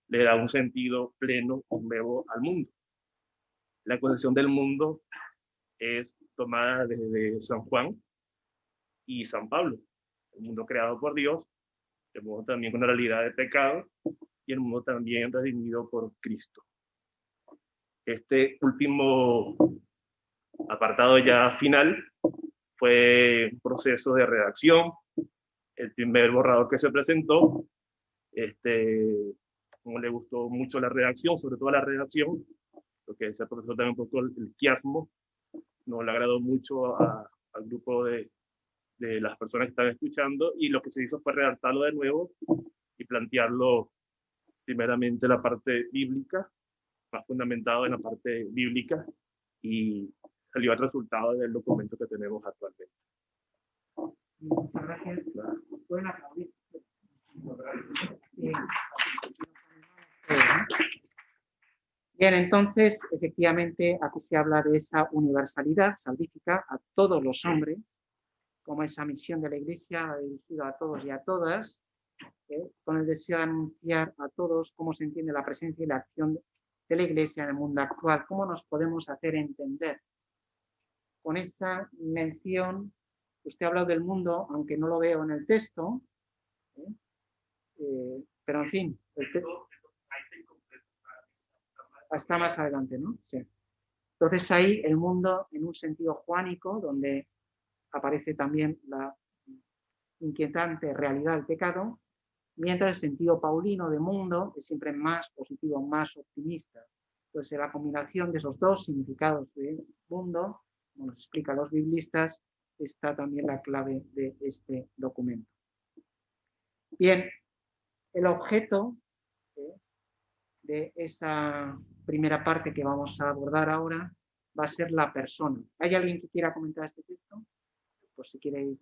le da un sentido pleno y nuevo al mundo. La concepción del mundo es tomada desde San Juan y San Pablo. El mundo creado por Dios, el mundo también con una realidad de pecado, y el mundo también redimido por Cristo. Este último apartado ya final fue un proceso de redacción. El primer borrador que se presentó, como le gustó mucho la redacción, sobre todo la redacción, lo que decía el profesor también un poco el quiasmo, no le agradó mucho al grupo de las personas que están escuchando, y lo que se hizo fue redactarlo de nuevo y plantearlo primeramente la parte bíblica, más fundamentado en la parte bíblica, y salió el resultado del documento que tenemos actualmente. Muchas gracias. Pueden aplaudir. Bien, entonces, efectivamente, aquí se habla de esa universalidad salvífica a todos los hombres, como esa misión de la Iglesia dirigida a todos y a todas, con el deseo de anunciar a todos cómo se entiende la presencia y la acción de la Iglesia en el mundo actual, cómo nos podemos hacer entender. Con esa mención, usted ha hablado del mundo, aunque no lo veo en el texto, pero en fin, está más adelante, ¿no? Sí. Entonces ahí el mundo en un sentido juánico, donde aparece también la inquietante realidad del pecado, mientras el sentido paulino de mundo es siempre más positivo, más optimista. Entonces, en la combinación de esos dos significados de mundo, como nos explican los biblistas, está también la clave de este documento. Bien, el objeto de esa primera parte que vamos a abordar ahora va a ser la persona. ¿Hay alguien que quiera comentar este texto? Pues si queréis.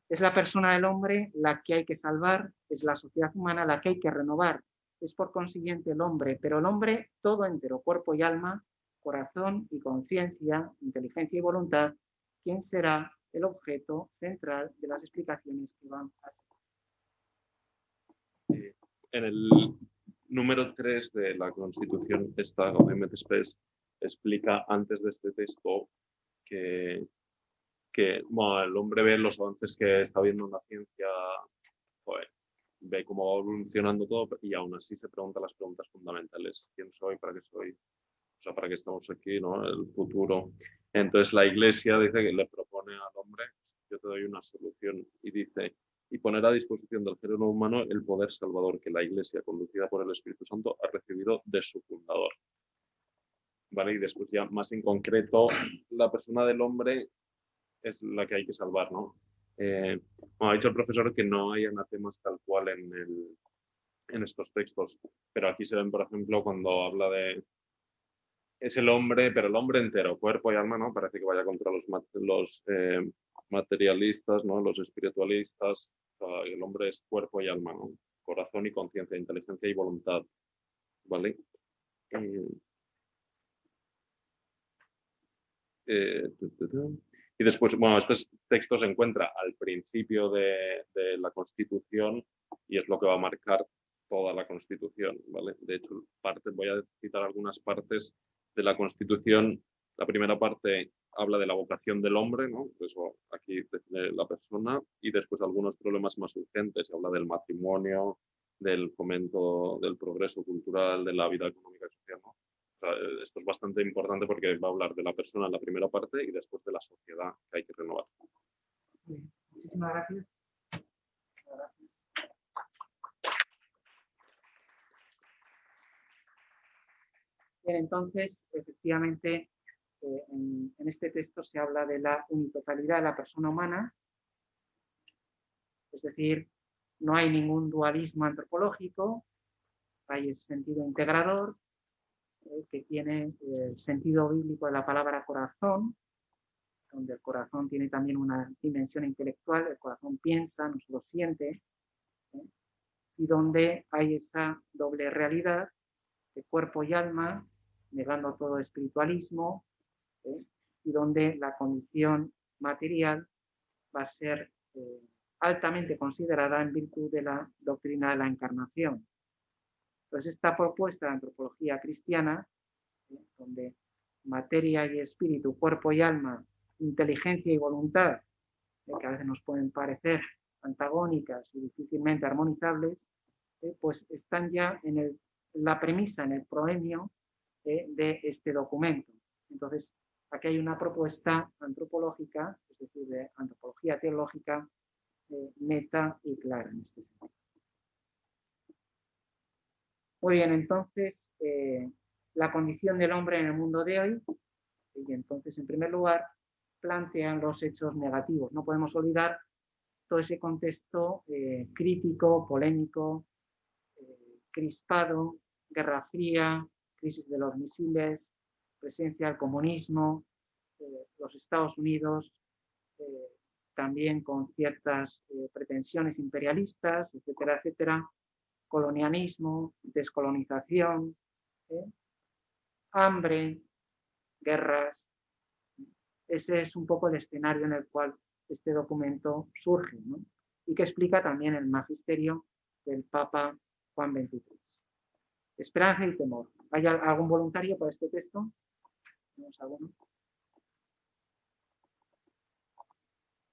Es la persona del hombre la que hay que salvar, es la sociedad humana la que hay que renovar. Es por consiguiente el hombre, pero el hombre todo entero, cuerpo y alma, corazón y conciencia, inteligencia y voluntad, quien será el objeto central de las explicaciones que van a seguir. En el número 3 de la Constitución, esta OMT Spes explica antes de este texto que bueno, el hombre ve los avances que está viendo en la ciencia, joder, ve cómo va evolucionando todo, y aún así se pregunta las preguntas fundamentales. ¿Quién soy? ¿Para qué soy? O sea, ¿para qué estamos aquí? ¿No? El futuro. Entonces la Iglesia dice que le propone al hombre, yo te doy una solución, y dice, y poner a disposición del género humano el poder salvador que la Iglesia, conducida por el Espíritu Santo, ha recibido de su fundador. ¿Vale? Y después ya más en concreto, la persona del hombre es la que hay que salvar, ¿no? Bueno, ha dicho el profesor que no hay anatemas tal cual en estos textos, pero aquí se ven, por ejemplo, cuando habla de es el hombre, pero el hombre entero, cuerpo y alma, ¿no? Parece que vaya contra los materialistas, ¿no? Los espiritualistas. O sea, el hombre es cuerpo y alma, ¿no? Corazón y conciencia, inteligencia y voluntad, ¿vale? Y después, bueno, este texto se encuentra al principio de la Constitución y es lo que va a marcar toda la Constitución, ¿vale? De hecho, voy a citar algunas partes de la Constitución. La primera parte habla de la vocación del hombre, ¿no? Eso aquí de la persona, y después algunos problemas más urgentes. Habla del matrimonio, del fomento del progreso cultural, de la vida económica y social, ¿no? O sea, esto es bastante importante porque va a hablar de la persona en la primera parte y después de la sociedad que hay que renovar. Muchísimas gracias. Bien, entonces, efectivamente, en este texto se habla de la unitotalidad de la persona humana, es decir, no hay ningún dualismo antropológico, hay el sentido integrador, que tiene el sentido bíblico de la palabra corazón, donde el corazón tiene también una dimensión intelectual, el corazón piensa, no solo siente, y donde hay esa doble realidad de cuerpo y alma, negando todo espiritualismo, y donde la condición material va a ser altamente considerada en virtud de la doctrina de la encarnación. Entonces, esta propuesta de antropología cristiana, donde materia y espíritu, cuerpo y alma, inteligencia y voluntad, que a veces nos pueden parecer antagónicas y difícilmente armonizables, pues están ya en la premisa, en el proemio de este documento. Entonces, aquí hay una propuesta antropológica, es decir, de antropología teológica neta y clara en este sentido. Muy bien, entonces, la condición del hombre en el mundo de hoy, y entonces, en primer lugar, plantean los hechos negativos. No podemos olvidar todo ese contexto crítico, polémico, crispado, Guerra Fría, crisis de los misiles, presencia del comunismo, los Estados Unidos, también con ciertas pretensiones imperialistas, etcétera, etcétera, colonialismo, descolonización, hambre, guerras. Ese es un poco el escenario en el cual este documento surge, ¿no? Y que explica también el magisterio del Papa Juan XXIII. Esperanza y temor. ¿Hay algún voluntario para este texto? ¿Tenemos alguno?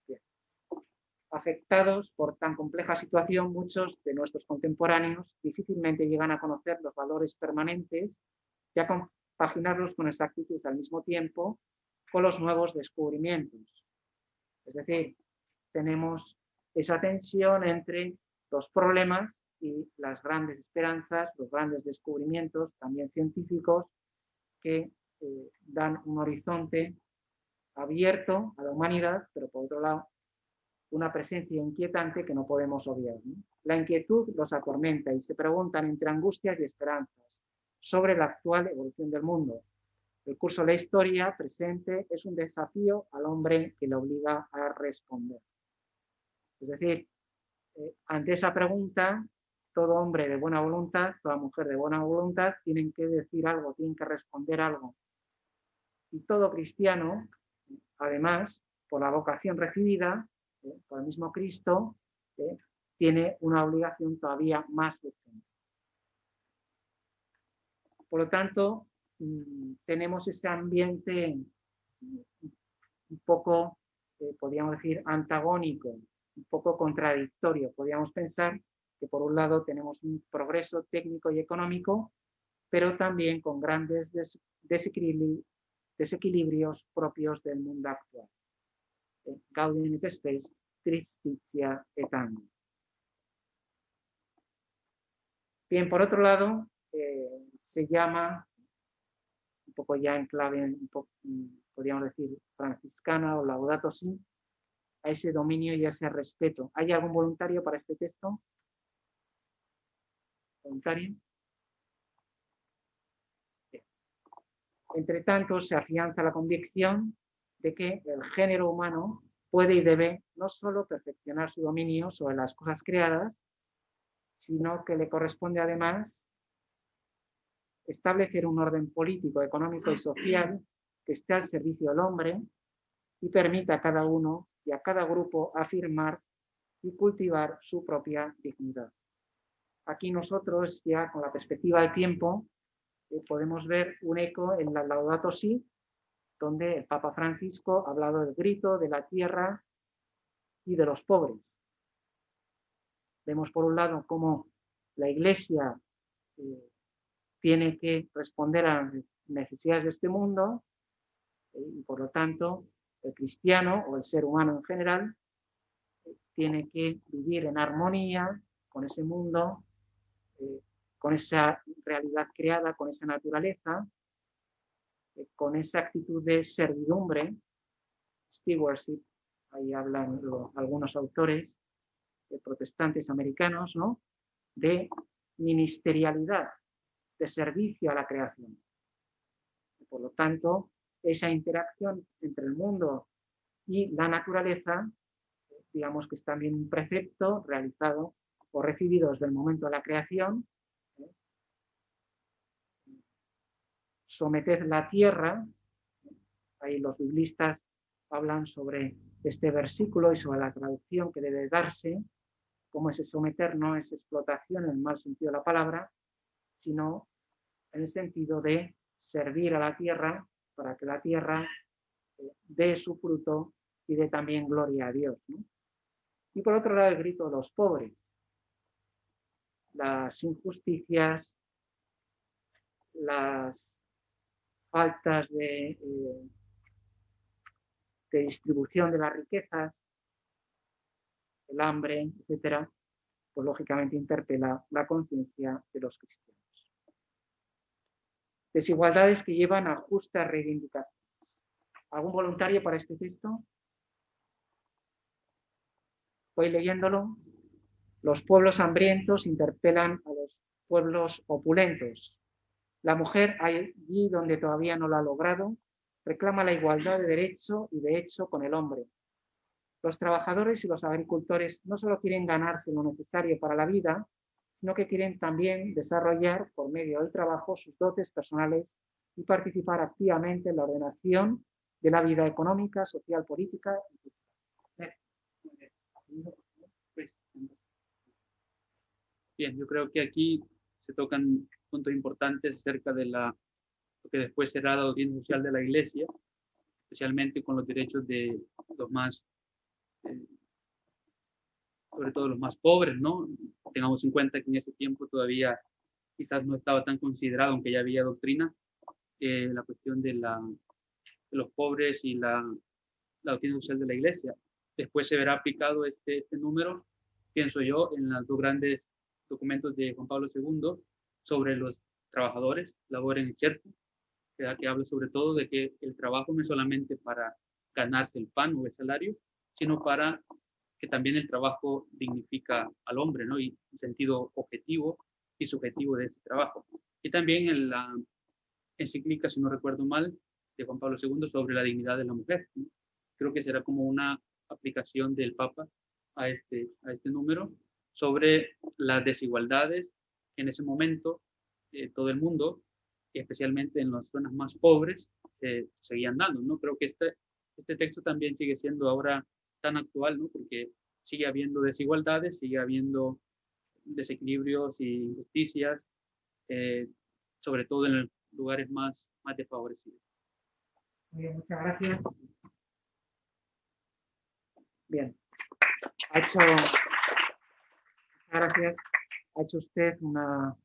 Bien. Afectados por tan compleja situación, muchos de nuestros contemporáneos difícilmente llegan a conocer los valores permanentes y a compaginarlos con exactitud al mismo tiempo con los nuevos descubrimientos. Es decir, tenemos esa tensión entre los problemas y las grandes esperanzas, los grandes descubrimientos, también científicos, que dan un horizonte abierto a la humanidad, pero por otro lado, una presencia inquietante que no podemos obviar, ¿no? La inquietud los atormenta y se preguntan entre angustias y esperanzas sobre la actual evolución del mundo. El curso de la historia presente es un desafío al hombre que le obliga a responder. Es decir, ante esa pregunta, todo hombre de buena voluntad, toda mujer de buena voluntad, tienen que decir algo, tienen que responder algo. Y todo cristiano, además, por la vocación recibida, por el mismo Cristo, tiene una obligación todavía más urgente. Por lo tanto, tenemos ese ambiente un poco, podríamos decir, antagónico, un poco contradictorio. Podríamos pensar que por un lado tenemos un progreso técnico y económico, pero también con grandes desequilibrios propios del mundo actual. Gaudium et spes, tristitia et angst. Bien, por otro lado, se llama, un poco ya en clave, podríamos decir, franciscana o Laudato Si, a ese dominio y a ese respeto. ¿Hay algún voluntario para este texto? ¿Voluntario? Bien. Entre tanto, se afianza la convicción de que el género humano puede y debe no solo perfeccionar su dominio sobre las cosas creadas, sino que le corresponde además establecer un orden político, económico y social que que esté al servicio del hombre y permita a cada uno y a cada grupo afirmar y cultivar su propia dignidad. Aquí nosotros, ya con la perspectiva del tiempo, podemos ver un eco en la Laudato Si, donde el Papa Francisco ha hablado del grito de la tierra y de los pobres. Vemos por un lado cómo la Iglesia tiene que responder a las necesidades de este mundo y por lo tanto el cristiano o el ser humano en general tiene que vivir en armonía con ese mundo, con esa realidad creada, con esa naturaleza, con esa actitud de servidumbre, stewardship, ahí hablan algunos autores protestantes americanos, ¿no?, de ministerialidad, de servicio a la creación. Por lo tanto, esa interacción entre el mundo y la naturaleza, digamos que es también un precepto realizado o recibido desde el momento de la creación. Someted la tierra, ahí los biblistas hablan sobre este versículo y sobre la traducción que debe darse, como ese someter no es explotación en el mal sentido de la palabra, sino en el sentido de servir a la tierra para que la tierra dé su fruto y dé también gloria a Dios, ¿no? Y por otro lado el grito de los pobres, las injusticias, las faltas de distribución de las riquezas, el hambre, etcétera, pues lógicamente interpela la conciencia de los cristianos. Desigualdades que llevan a justas reivindicaciones. ¿Algún voluntario para este texto? Voy leyéndolo. Los pueblos hambrientos interpelan a los pueblos opulentos. La mujer, allí donde todavía no lo ha logrado, reclama la igualdad de derecho y de hecho con el hombre. Los trabajadores y los agricultores no solo quieren ganarse lo necesario para la vida, sino que quieren también desarrollar por medio del trabajo sus dotes personales y participar activamente en la ordenación de la vida económica, social, política y cultural. Bien, yo creo que aquí se tocan puntos importantes acerca de lo que después será la doctrina social de la Iglesia, especialmente con los derechos de los más, sobre todo los más pobres, ¿no? Tengamos en cuenta que en ese tiempo todavía quizás no estaba tan considerado, aunque ya había doctrina, la cuestión de los pobres y la doctrina social de la Iglesia. Después se verá aplicado este número, pienso yo, en los dos grandes documentos de Juan Pablo II sobre los trabajadores, labor en exergo, que habla sobre todo de que el trabajo no es solamente para ganarse el pan o el salario, sino para que también el trabajo dignifica al hombre, ¿no? Y un sentido objetivo y subjetivo de ese trabajo. Y también en la encíclica, si no recuerdo mal, de Juan Pablo II sobre la dignidad de la mujer, ¿no? Creo que será como una aplicación del Papa a este número sobre las desigualdades que en ese momento todo el mundo, especialmente en las zonas más pobres, seguían dando, ¿no? Creo que este texto también sigue siendo ahora tan actual, ¿no? Porque sigue habiendo desigualdades, sigue habiendo desequilibrios y injusticias, sobre todo en los lugares más desfavorecidos. Muy bien, muchas gracias. Bien, gracias. Ha hecho usted una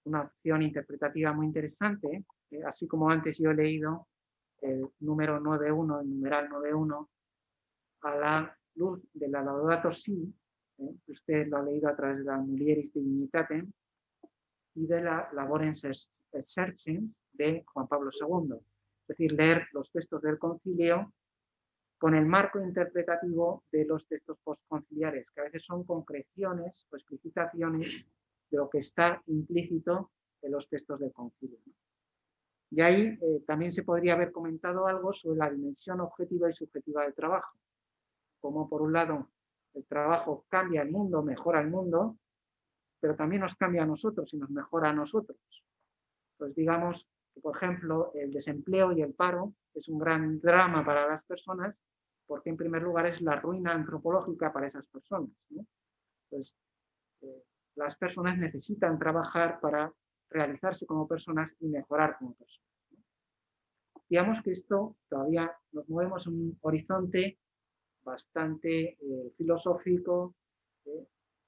opción interpretativa muy interesante, así como antes yo he leído el número 9.1, el numeral 9.1, a la luz de la Laudato Si, usted lo ha leído a través de la Mulieris Dignitatem y de la Laborens Exercens de Juan Pablo II. Es decir, leer los textos del concilio con el marco interpretativo de los textos postconciliares, que a veces son concreciones o explicitaciones de lo que está implícito en los textos del concilio. Y ahí también se podría haber comentado algo sobre la dimensión objetiva y subjetiva del trabajo. Como por un lado el trabajo cambia el mundo, mejora el mundo, pero también nos cambia a nosotros y nos mejora a nosotros. Pues digamos que, por ejemplo, el desempleo y el paro es un gran drama para las personas porque, en primer lugar, es la ruina antropológica para esas personas, ¿no? Entonces, las personas necesitan trabajar para realizarse como personas y mejorar como personas. Digamos que esto todavía nos movemos en un horizonte bastante filosófico,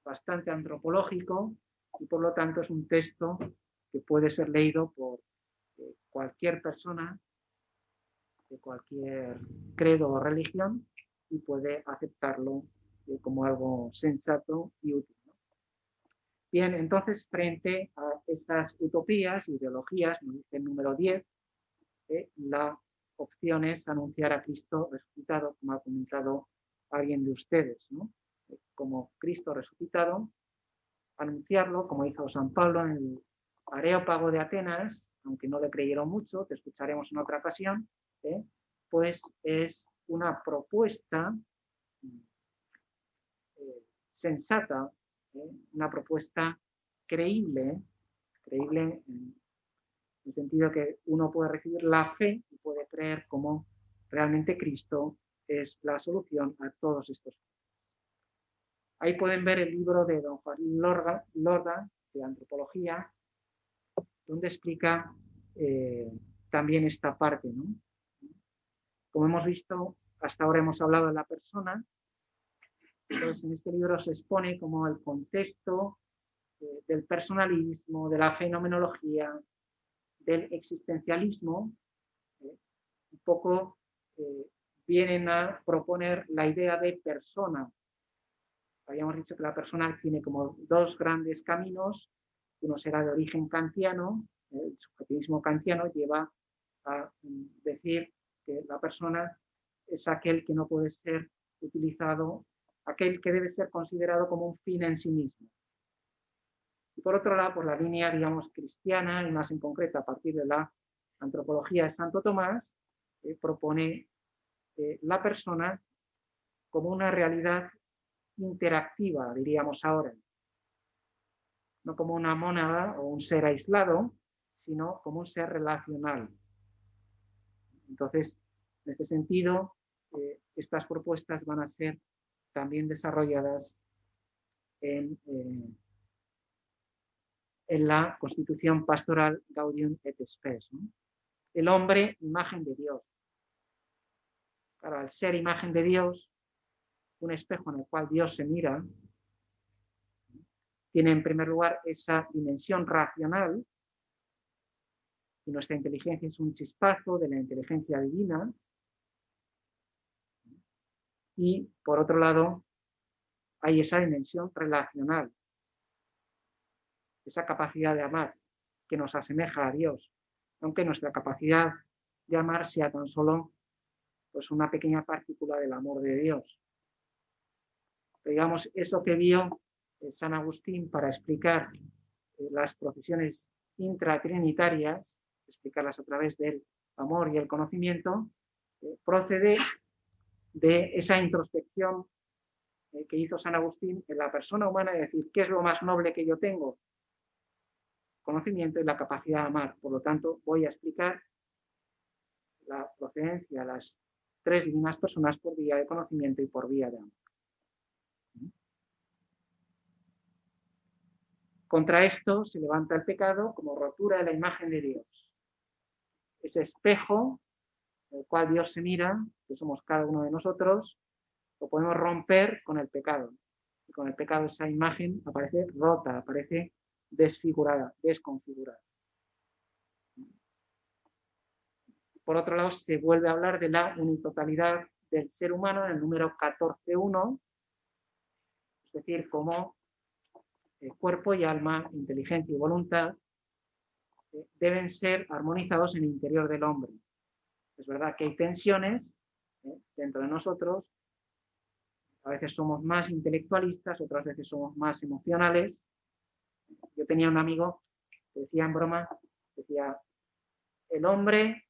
bastante antropológico, y por lo tanto es un texto que puede ser leído por cualquier persona de cualquier credo o religión y puede aceptarlo como algo sensato y útil, ¿no? Bien, entonces, frente a esas utopías, ideologías, me dice el número 10, la opción es anunciar a Cristo resucitado, como ha comentado alguien de ustedes, ¿no? Como Cristo resucitado, anunciarlo, como hizo San Pablo en el Areópago de Atenas, aunque no le creyeron mucho, que escucharemos en otra ocasión, pues es una propuesta sensata, una propuesta creíble en el sentido que uno puede recibir la fe y puede creer como realmente Cristo es la solución a todos estos problemas. Ahí pueden ver el libro de don Juan Lorda de Antropología, donde explica también esta parte, ¿no? Como hemos visto, hasta ahora hemos hablado de la persona. Entonces, en este libro se expone como el contexto del personalismo, de la fenomenología, del existencialismo, un poco vienen a proponer la idea de persona. Habíamos dicho que la persona tiene como dos grandes caminos. Uno será de origen kantiano. El subjetivismo kantiano lleva a decir que la persona es aquel que no puede ser utilizado, aquel que debe ser considerado como un fin en sí mismo. Y por otro lado, por la línea, digamos, cristiana, y más en concreto a partir de la antropología de Santo Tomás, propone la persona como una realidad interactiva, diríamos ahora, no como una mónada o un ser aislado, sino como un ser relacional. Entonces, en este sentido, estas propuestas van a ser también desarrolladas en la Constitución Pastoral Gaudium et Spes, ¿no? El hombre, imagen de Dios. Claro, al ser imagen de Dios, un espejo en el cual Dios se mira, tiene en primer lugar esa dimensión racional, y nuestra inteligencia es un chispazo de la inteligencia divina, y por otro lado hay esa dimensión relacional, esa capacidad de amar que nos asemeja a Dios, aunque nuestra capacidad de amar sea tan solo pues una pequeña partícula del amor de Dios. Pero, digamos, eso que vio San Agustín para explicar las procesiones intratrinitarias, explicarlas a través del amor y el conocimiento, procede de esa introspección que hizo San Agustín en la persona humana, de decir, ¿qué es lo más noble que yo tengo? Conocimiento y la capacidad de amar. Por lo tanto, voy a explicar la procedencia de las tres divinas personas por vía de conocimiento y por vía de amor. Contra esto se levanta el pecado como rotura de la imagen de Dios. Ese espejo en el cual Dios se mira, que somos cada uno de nosotros, lo podemos romper con el pecado. Y con el pecado esa imagen aparece rota, aparece desfigurada, desconfigurada. Por otro lado, se vuelve a hablar de la unitotalidad del ser humano en el número 14.1, es decir, como cuerpo y alma, inteligencia y voluntad deben ser armonizados en el interior del hombre. Es verdad que hay tensiones dentro de nosotros, a veces somos más intelectualistas, otras veces somos más emocionales. Yo tenía un amigo que decía en broma, decía, el hombre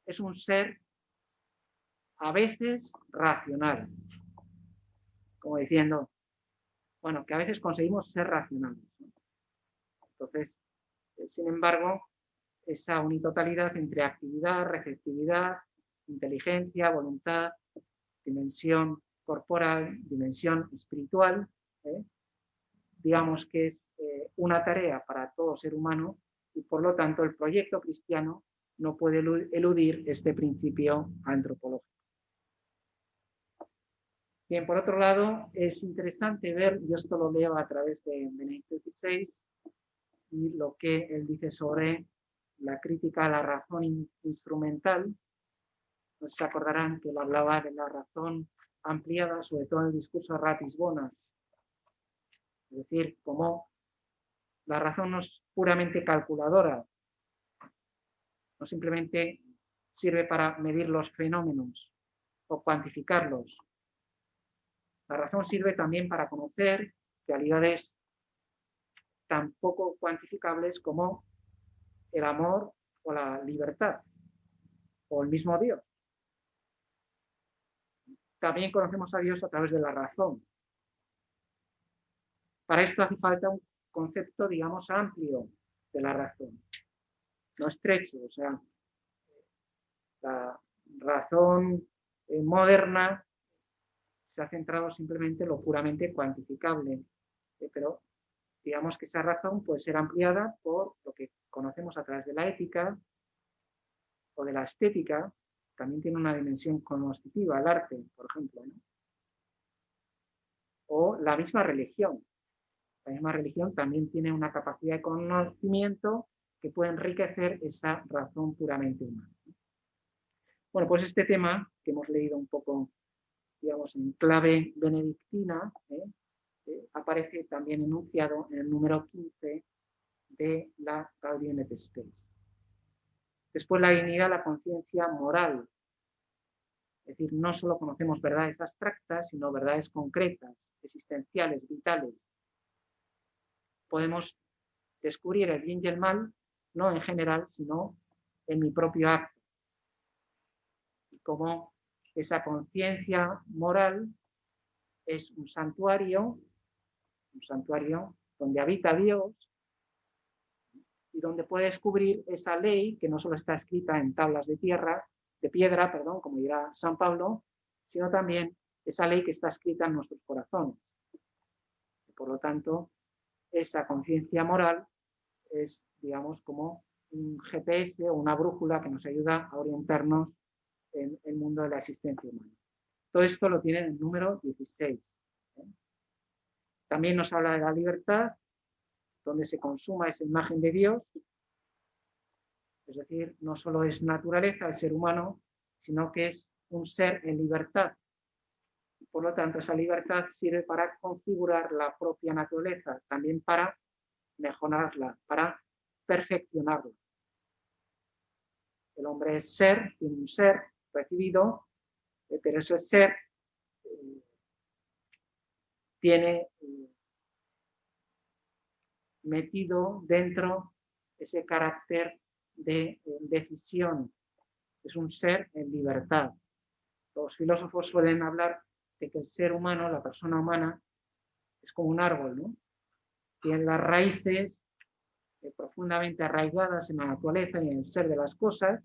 es un ser a veces racional, como diciendo, bueno, que a veces conseguimos ser racionales, ¿no? Entonces, sin embargo, esa unitotalidad entre actividad, receptividad, inteligencia, voluntad, dimensión corporal, dimensión espiritual. Digamos que es una tarea para todo ser humano y por lo tanto el proyecto cristiano no puede eludir este principio antropológico. Bien, por otro lado, es interesante ver, yo esto lo leo a través de Benedicto XVI, y lo que él dice sobre la crítica a la razón instrumental. Pues se acordarán que él hablaba de la razón ampliada, sobre todo en el discurso de Ratisbona. Es decir, como la razón no es puramente calculadora, no simplemente sirve para medir los fenómenos o cuantificarlos. La razón sirve también para conocer realidades tan poco cuantificables como el amor o la libertad o el mismo Dios. También conocemos a Dios a través de la razón. Para esto hace falta un concepto, digamos, amplio de la razón, no estrecho. O sea, la razón moderna se ha centrado simplemente en lo puramente cuantificable, pero digamos que esa razón puede ser ampliada por lo que conocemos a través de la ética o de la estética. También tiene una dimensión cognoscitiva, el arte, por ejemplo, ¿no? O la misma religión. La misma religión también tiene una capacidad de conocimiento que puede enriquecer esa razón puramente humana. Bueno, pues este tema que hemos leído un poco, digamos, en clave benedictina, aparece también enunciado en el número 15 de la Gaudium et Spes. Después la dignidad, la conciencia moral. Es decir, no solo conocemos verdades abstractas, sino verdades concretas, existenciales, vitales. Podemos descubrir el bien y el mal, no en general, sino en mi propio acto. Y como esa conciencia moral es un santuario donde habita Dios y donde puede descubrir esa ley que no solo está escrita en tablas de piedra, como dirá San Pablo, sino también esa ley que está escrita en nuestros corazones. Y por lo tanto, esa conciencia moral es, digamos, como un GPS o una brújula que nos ayuda a orientarnos en el mundo de la existencia humana. Todo esto lo tiene en el número 16. También nos habla de la libertad, donde se consuma esa imagen de Dios. Es decir, no solo es naturaleza el ser humano, sino que es un ser en libertad. Por lo tanto, esa libertad sirve para configurar la propia naturaleza, también para mejorarla, para perfeccionarla. El hombre es ser, tiene un ser recibido, pero ese ser tiene metido dentro ese carácter de decisión. Es un ser en libertad. Los filósofos suelen hablar de que el ser humano, la persona humana, es como un árbol, ¿no? Tiene las raíces profundamente arraigadas en la naturaleza y en el ser de las cosas.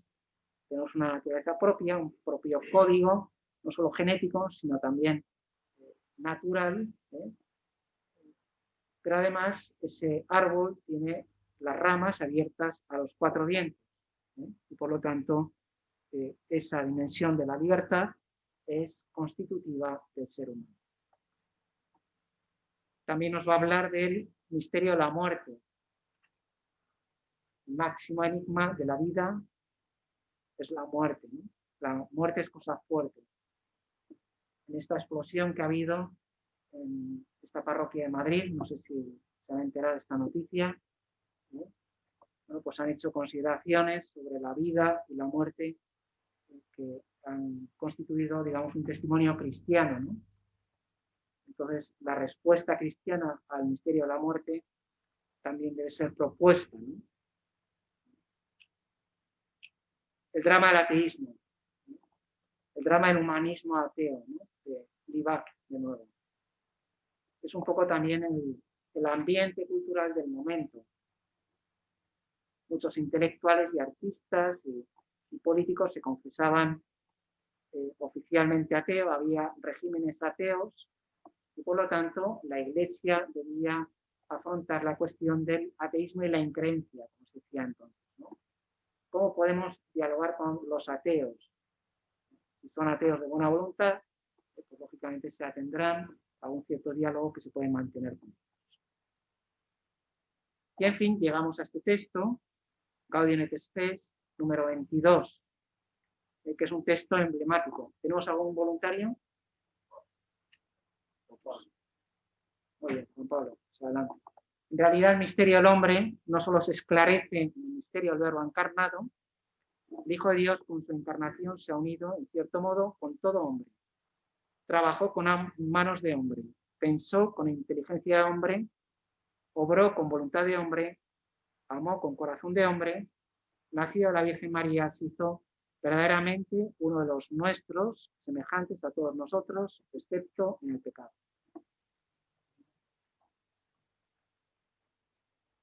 Tenemos una naturaleza propia, un propio código, no solo genético, sino también natural. Pero además ese árbol tiene las ramas abiertas a los 4 vientos. Y por lo tanto, esa dimensión de la libertad es constitutiva del ser humano. También nos va a hablar del misterio de la muerte. El máximo enigma de la vida es la muerte, ¿no? La muerte es cosa fuerte. En esta explosión que ha habido en esta parroquia de Madrid, no sé si se han enterado de esta noticia, ¿no? Bueno, pues han hecho consideraciones sobre la vida y la muerte que han constituido, digamos, un testimonio cristiano, ¿no? Entonces, la respuesta cristiana al misterio de la muerte también debe ser propuesta, ¿no? El drama del ateísmo, ¿no? El drama del humanismo ateo, ¿no? De Libac, de nuevo. Es un poco también el ambiente cultural del momento. muchos intelectuales y artistas y políticos se confesaban oficialmente ateos, había regímenes ateos y por lo tanto la Iglesia debía afrontar la cuestión del ateísmo y la increencia, como se decía entonces, ¿no? ¿Cómo podemos dialogar con los ateos? Si son ateos de buena voluntad, pues lógicamente se atendrán a un cierto diálogo que se puede mantener con ellos. Y en fin, llegamos a este texto, Gaudium et Spes, número 22, que es un texto emblemático. ¿Tenemos algún voluntario? Muy bien, Juan Pablo, adelante. En realidad el misterio del hombre no solo se esclarece en el misterio del Verbo encarnado, el Hijo de Dios con su encarnación se ha unido, en cierto modo, con todo hombre. Trabajó con manos de hombre, pensó con inteligencia de hombre, obró con voluntad de hombre, amó con corazón de hombre, nacido de la Virgen María, se hizo verdaderamente uno de los nuestros, semejantes a todos nosotros, excepto en el pecado.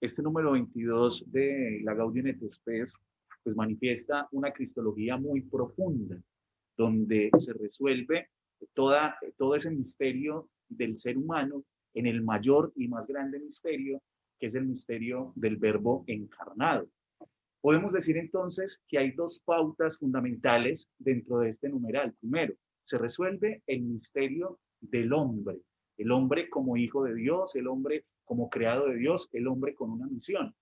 Este número 22 de la Gaudium et Spes pues manifiesta una cristología muy profunda, donde se resuelve todo ese misterio del ser humano en el mayor y más grande misterio, que es el misterio del Verbo encarnado. Podemos decir entonces que hay dos pautas fundamentales dentro de este numeral. Primero, se resuelve el misterio del hombre, el hombre como hijo de Dios, el hombre como creado de Dios, el hombre con una misión.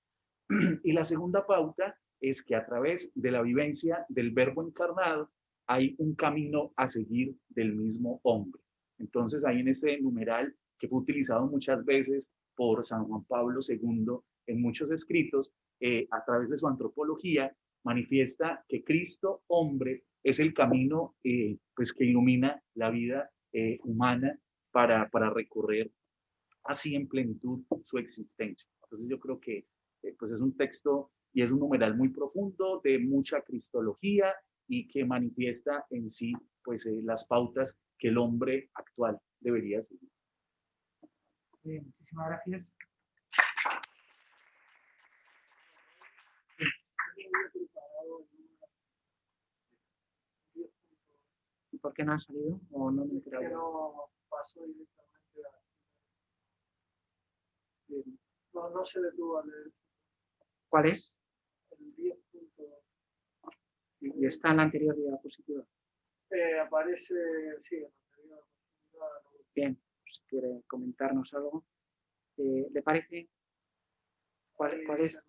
Y la segunda pauta es que a través de la vivencia del Verbo encarnado hay un camino a seguir del mismo hombre. Entonces ahí en ese numeral que fue utilizado muchas veces por San Juan Pablo II en muchos escritos, a través de su antropología, manifiesta que Cristo, hombre, es el camino pues que ilumina la vida humana para recorrer así en plenitud su existencia. Entonces yo creo que pues es un texto y es un numeral muy profundo, de mucha cristología y que manifiesta en sí pues las pautas que el hombre actual debería seguir. Muchísimas gracias. ¿Y por qué no ha salido? ¿O no me he enterado? No pasó directamente a... No se detuvo a leer. ¿Cuál es? El 10. Y está en la anterior diapositiva. Aparece, sí, en la anterior diapositiva. Bien, si quiere comentarnos algo. ¿Le parece? ¿Cuál es?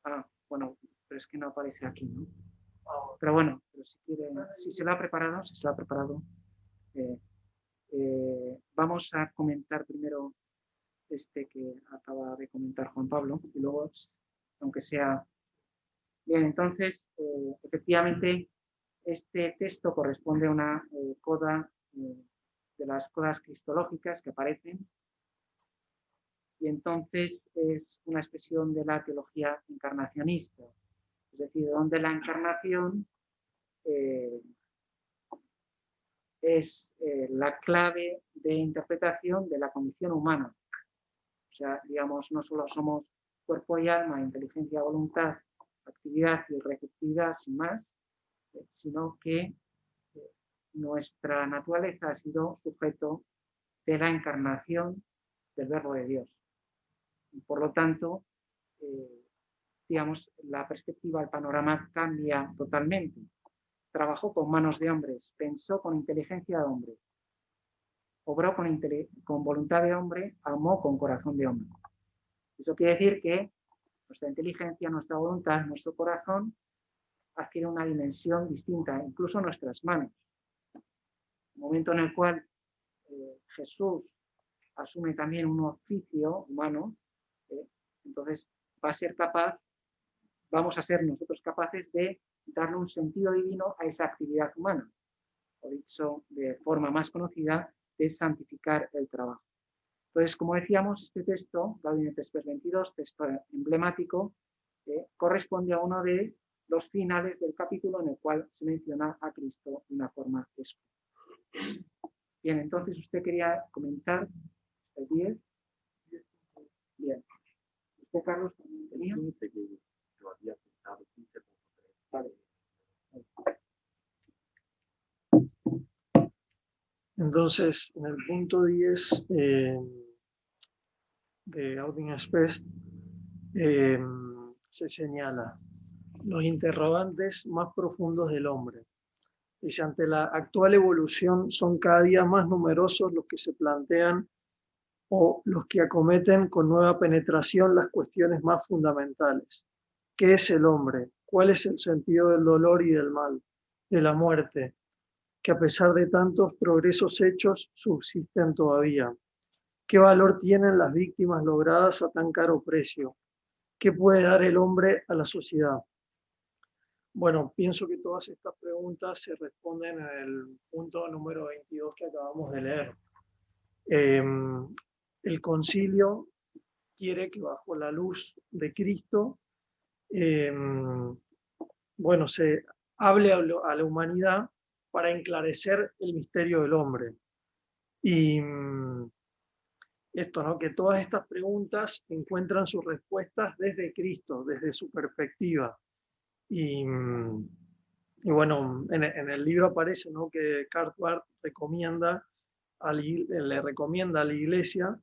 Ah, bueno, pero es que no aparece aquí, ¿no? Pero bueno, pero si quiere, si se lo ha preparado, vamos a comentar primero este que acaba de comentar Juan Pablo y luego, aunque sea... Bien, entonces, efectivamente, este texto corresponde a una coda de las codas cristológicas que aparecen y entonces es una expresión de la teología encarnacionista, es decir, donde la encarnación es la clave de interpretación de la condición humana. O sea, digamos, no solo somos cuerpo y alma, inteligencia, voluntad, actividad y receptividad sin más, sino que nuestra naturaleza ha sido sujeto de la encarnación del Verbo de Dios. Y por lo tanto, digamos, la perspectiva, el panorama cambia totalmente. Trabajó con manos de hombres, pensó con inteligencia de hombre, obró con voluntad de hombre, amó con corazón de hombre. Eso quiere decir que nuestra inteligencia, nuestra voluntad, nuestro corazón adquiere una dimensión distinta, incluso nuestras manos. El momento en el cual Jesús asume también un oficio humano, entonces vamos a ser nosotros capaces de darle un sentido divino a esa actividad humana, o dicho de forma más conocida, de santificar el trabajo. Entonces, como decíamos, este texto, Gaudium et Spes 22, texto emblemático, corresponde a uno de los finales del capítulo en el cual se menciona a Cristo de una forma explícita. Bien, entonces usted quería comentar el 10. Bien. ¿Usted, Carlos, también tenía? 15 que yo había apuntado, 15.3. Vale. Entonces, en el punto 10 de Gaudium et Spes se señala los interrogantes más profundos del hombre. Dice, ante la actual evolución son cada día más numerosos los que se plantean o los que acometen con nueva penetración las cuestiones más fundamentales. ¿Qué es el hombre? ¿Cuál es el sentido del dolor y del mal, de la muerte, que a pesar de tantos progresos hechos subsisten todavía? ¿Qué valor tienen las víctimas logradas a tan caro precio? ¿Qué puede dar el hombre a la sociedad? Bueno, pienso que todas estas preguntas se responden en el punto número 22 que acabamos de leer. El concilio quiere que bajo la luz de Cristo, se hable a la humanidad para enclarecer el misterio del hombre. Y esto, ¿no? Que todas estas preguntas encuentran sus respuestas desde Cristo, desde su perspectiva. Y bueno, en el libro aparece, ¿no?, que Karl Barth le recomienda a la Iglesia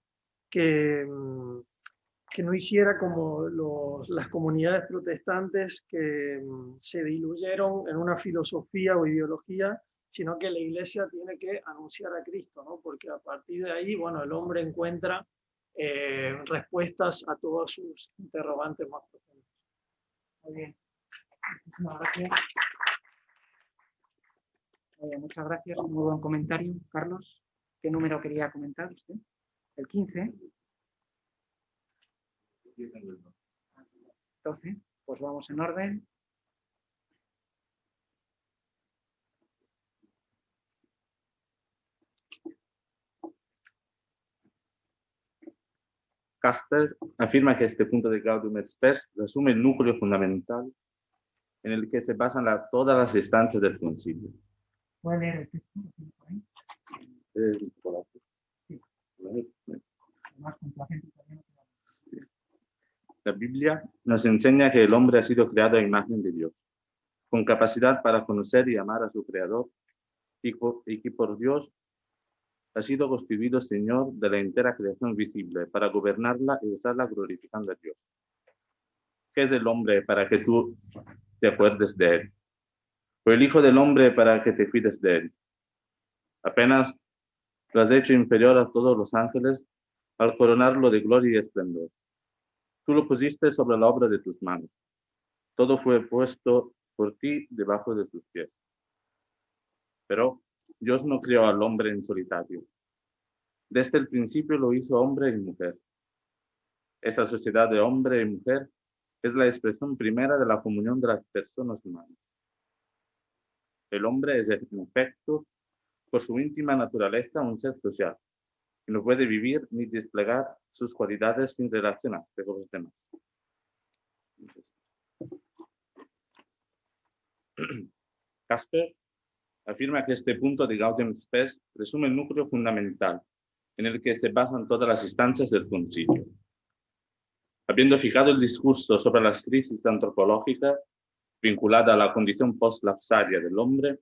que no hiciera como las comunidades protestantes que se diluyeron en una filosofía o ideología, sino que la Iglesia tiene que anunciar a Cristo, ¿no? Porque a partir de ahí, bueno, el hombre encuentra respuestas a todos sus interrogantes más profundos. Muy bien. Muchísimas gracias. Muchas gracias. Un muy buen comentario, Carlos. ¿Qué número quería comentar usted? El 15. 12. Pues vamos en orden. Casper afirma que este punto de Gaudium et Spes resume el núcleo fundamental en el que se basan todas las instancias del concilio. ¿Puede leer el texto? Sí. Más complacente también. La Biblia nos enseña que el hombre ha sido creado a imagen de Dios, con capacidad para conocer y amar a su Creador, y que por Dios ha sido constituido Señor de la entera creación visible, para gobernarla y usarla glorificando a Dios. ¿Qué es el hombre para que tú te acuerdes de él? ¿O el Hijo del Hombre para que te cuides de él? Apenas lo has hecho inferior a todos los ángeles al coronarlo de gloria y esplendor. Tú lo pusiste sobre la obra de tus manos. Todo fue puesto por ti debajo de tus pies. Pero Dios no creó al hombre en solitario. Desde el principio lo hizo hombre y mujer. Esta sociedad de hombre y mujer es la expresión primera de la comunión de las personas humanas. El hombre es, en efecto, por su íntima naturaleza, un ser social, y no puede vivir ni desplegar sus cualidades sin relacionarse con los demás. Casper afirma que este punto de Gaudium et Spes resume el núcleo fundamental en el que se basan todas las instancias del concilio. Habiendo fijado el discurso sobre las crisis antropológicas vinculada a la condición post-lapsaria del hombre,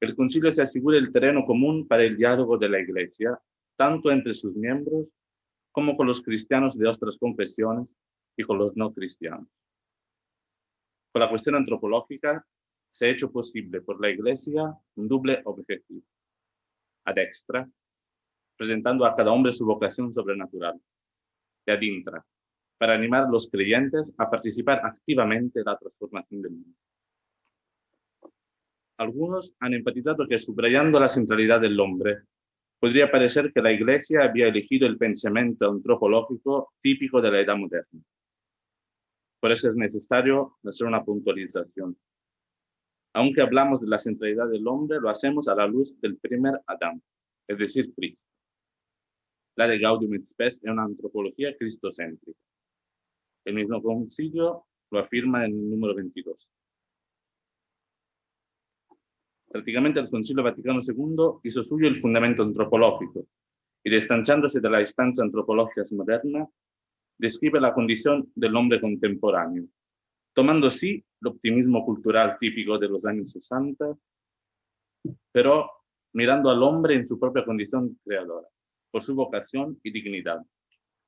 el concilio se asegura el terreno común para el diálogo de la Iglesia, tanto entre sus miembros como con los cristianos de otras confesiones y con los no cristianos. Con la cuestión antropológica se ha hecho posible por la Iglesia un doble objetivo. Ad extra, presentando a cada hombre su vocación sobrenatural, y ad intra, para animar a los creyentes a participar activamente en la transformación del mundo. Algunos han enfatizado que, subrayando la centralidad del hombre, podría parecer que la Iglesia había elegido el pensamiento antropológico típico de la edad moderna. Por eso es necesario hacer una puntualización. Aunque hablamos de la centralidad del hombre, lo hacemos a la luz del primer Adán, es decir, Cristo. La de Gaudium et Spes es una antropología cristocéntrica. El mismo concilio lo afirma en el número 22. Prácticamente el Concilio Vaticano II hizo suyo el fundamento antropológico y, distanciándose de la instancia antropológica moderna, describe la condición del hombre contemporáneo, tomando sí el optimismo cultural típico de los años 60, pero mirando al hombre en su propia condición creadora, por su vocación y dignidad,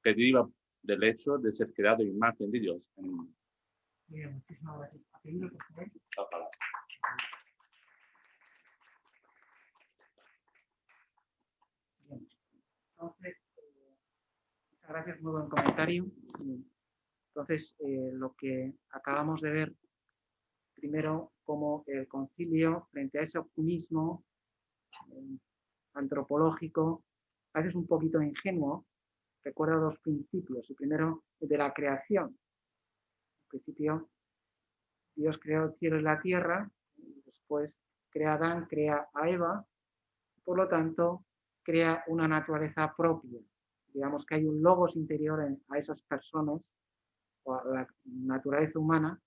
que deriva del hecho de ser creado en imagen de Dios en el mundo. Bien, muchísimas gracias. Apellido, por favor. La palabra. Bien. Entonces, muchas gracias, muy buen comentario. Entonces, lo que acabamos de ver, primero, como el concilio, frente a ese optimismo antropológico, a veces un poquito ingenuo, recuerda dos principios. El primero, el de la creación. En principio, Dios creó el cielo y la tierra, y después crea a Adán, crea a Eva, por lo tanto, crea una naturaleza propia. Digamos que hay un logos interior a esas personas, o a la naturaleza humana,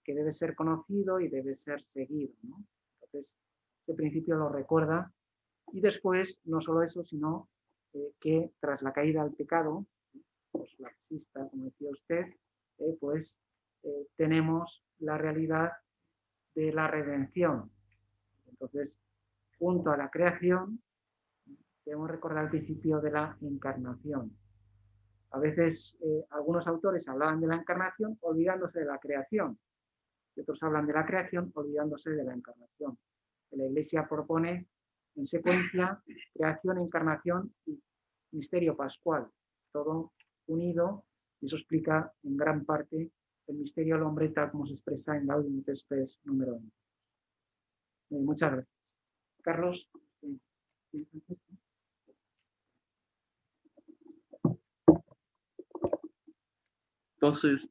que debe ser conocido y debe ser seguido, ¿no? Entonces, este principio lo recuerda. Y después, no solo eso, sino que tras la caída al pecado, pues la exista, como decía usted, tenemos la realidad de la redención. Entonces, junto a la creación, debemos recordar el principio de la encarnación. A veces algunos autores hablaban de la encarnación olvidándose de la creación, y otros hablan de la creación olvidándose de la encarnación. La Iglesia propone en secuencia creación, encarnación y misterio pascual, todo unido, y eso explica en gran parte el misterio del hombre tal como se expresa en Gaudium et Spes número 1. Muchas gracias. Carlos. Entonces,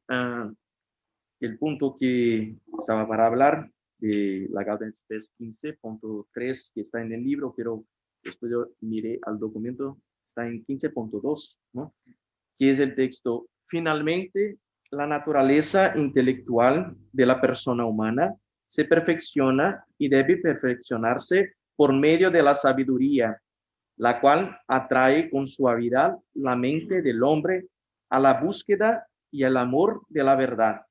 el punto que estaba para hablar de la Gaudium et Spes 15.3 que está en el libro, pero después yo miré al documento, está en 15.2, ¿no? Que es el texto: finalmente, la naturaleza intelectual de la persona humana se perfecciona y debe perfeccionarse por medio de la sabiduría, la cual atrae con suavidad la mente del hombre a la búsqueda y al amor de la verdad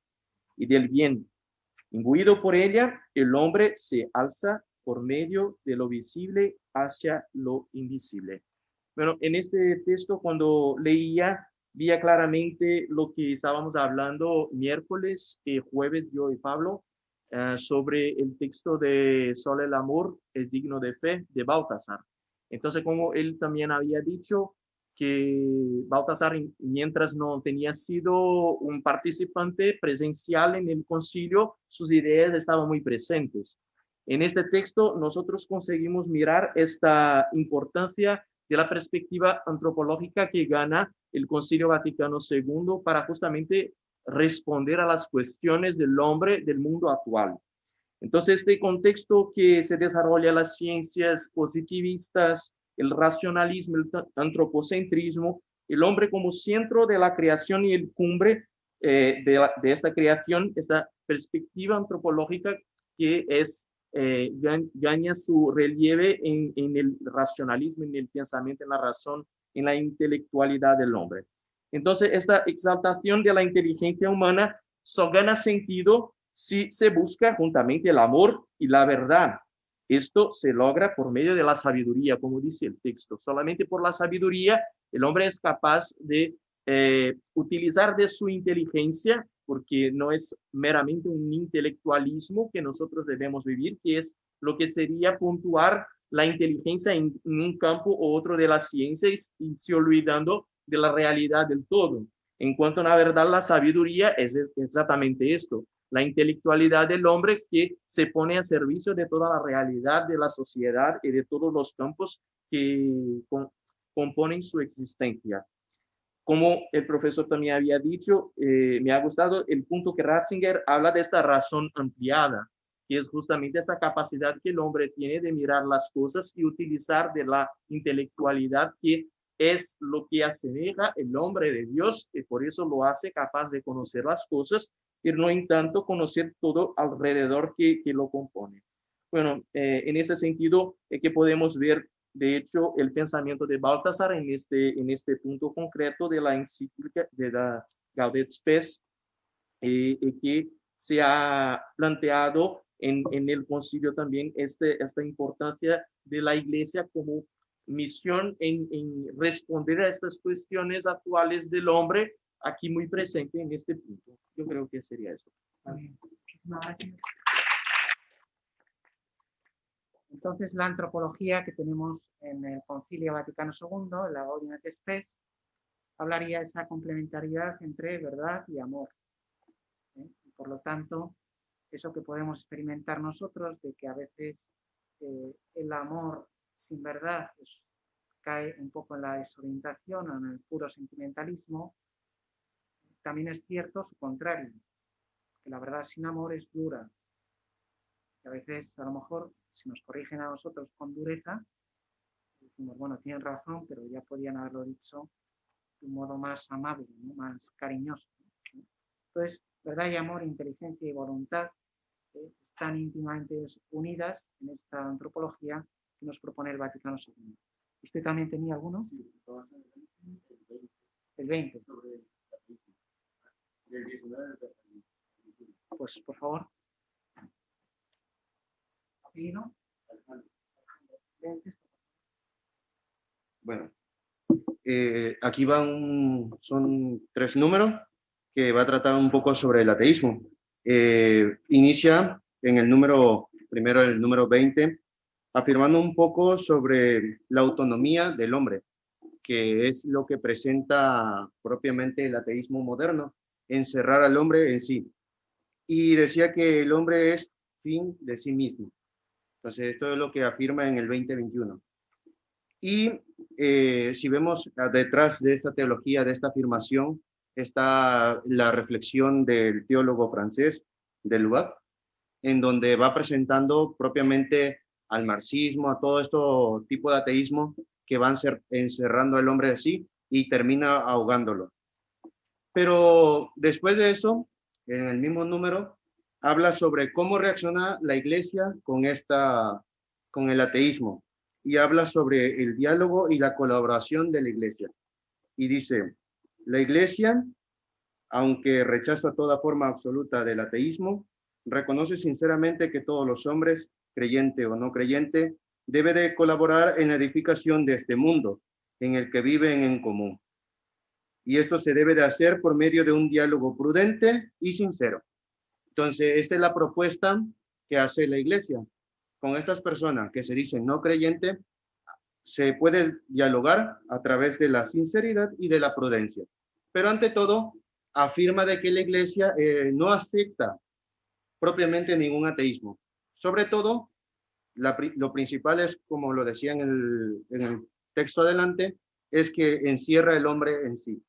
y del bien. Imbuido por ella, el hombre se alza por medio de lo visible hacia lo invisible. Bueno, en este texto, cuando leía, veía claramente lo que estábamos hablando miércoles y jueves, yo y Pablo, sobre el texto de solo el amor es digno de fe, de Baltasar. Entonces, como él también había dicho que Baltasar, mientras no tenía sido un participante presencial en el concilio, sus ideas estaban muy presentes. En este texto, nosotros conseguimos mirar esta importancia de la perspectiva antropológica que gana el Concilio Vaticano II para justamente responder a las cuestiones del hombre del mundo actual. Entonces, este contexto que se desarrolla las ciencias positivistas, el racionalismo, el antropocentrismo, el hombre como centro de la creación y el cumbre de esta creación, esta perspectiva antropológica que es gana su relieve en el racionalismo, en el pensamiento, en la razón, en la intelectualidad del hombre. Entonces, esta exaltación de la inteligencia humana solo gana sentido si se busca juntamente el amor y la verdad. Esto se logra por medio de la sabiduría, como dice el texto. Solamente por la sabiduría el hombre es capaz de utilizar de su inteligencia, porque no es meramente un intelectualismo que nosotros debemos vivir, que es lo que sería puntuar la inteligencia en un campo u otro de las ciencias y se olvidando de la realidad del todo. En cuanto a la verdad, la sabiduría es exactamente esto, la intelectualidad del hombre que se pone a servicio de toda la realidad de la sociedad y de todos los campos que componen su existencia. Como el profesor también había dicho, me ha gustado el punto que Ratzinger habla de esta razón ampliada, que es justamente esta capacidad que el hombre tiene de mirar las cosas y utilizar de la intelectualidad que es lo que asemeja el hombre de Dios, y por eso lo hace capaz de conocer las cosas, y no en tanto conocer todo alrededor que lo compone. Bueno, en ese sentido, que podemos ver de hecho, el pensamiento de Baltasar en este punto concreto de la encíclica de la Gaudium et Spes, que se ha planteado en el concilio también esta importancia de la Iglesia como misión en responder a estas cuestiones actuales del hombre, aquí muy presente en este punto. Yo creo que sería eso. Entonces, la antropología que tenemos en el Concilio Vaticano II, la Gaudium et Spes, hablaría de esa complementariedad entre verdad y amor. Y por lo tanto, eso que podemos experimentar nosotros, de que a veces el amor sin verdad pues, cae un poco en la desorientación o en el puro sentimentalismo, también es cierto su contrario, que la verdad sin amor es dura. Y a veces, a lo mejor, si nos corrigen a nosotros con dureza, decimos, bueno, tienen razón, pero ya podían haberlo dicho de un modo más amable, ¿no? Más cariñoso, ¿no? Entonces, verdad y amor, inteligencia y voluntad están íntimamente unidas en esta antropología que nos propone el Vaticano II. ¿Usted también tenía alguno? El 20. Pues, por favor. ¿Sí, no? Bueno, aquí son 3 números que va a tratar un poco sobre el ateísmo. Inicia en el número, primero el número 20, afirmando un poco sobre la autonomía del hombre, que es lo que presenta propiamente el ateísmo moderno, encerrar al hombre en sí. Y decía que el hombre es fin de sí mismo. Entonces, esto es lo que afirma en el 2021. Y si vemos detrás de esta teología, de esta afirmación, está la reflexión del teólogo francés, de Lubac, en donde va presentando propiamente al marxismo, a todo este tipo de ateísmo que van encerrando al hombre de sí y termina ahogándolo. Pero después de eso, en el mismo número, habla sobre cómo reacciona la Iglesia con el ateísmo, y habla sobre el diálogo y la colaboración de la Iglesia. Y dice, la Iglesia, aunque rechaza toda forma absoluta del ateísmo, reconoce sinceramente que todos los hombres, creyente o no creyente, debe de colaborar en la edificación de este mundo, en el que viven en común. Y esto se debe de hacer por medio de un diálogo prudente y sincero. Entonces, esta es la propuesta que hace la Iglesia. Con estas personas que se dicen no creyentes, se puede dialogar a través de la sinceridad y de la prudencia. Pero ante todo, afirma de que la Iglesia no acepta propiamente ningún ateísmo. Sobre todo, lo principal es, como lo decía en el texto adelante, es que encierra el hombre en sí.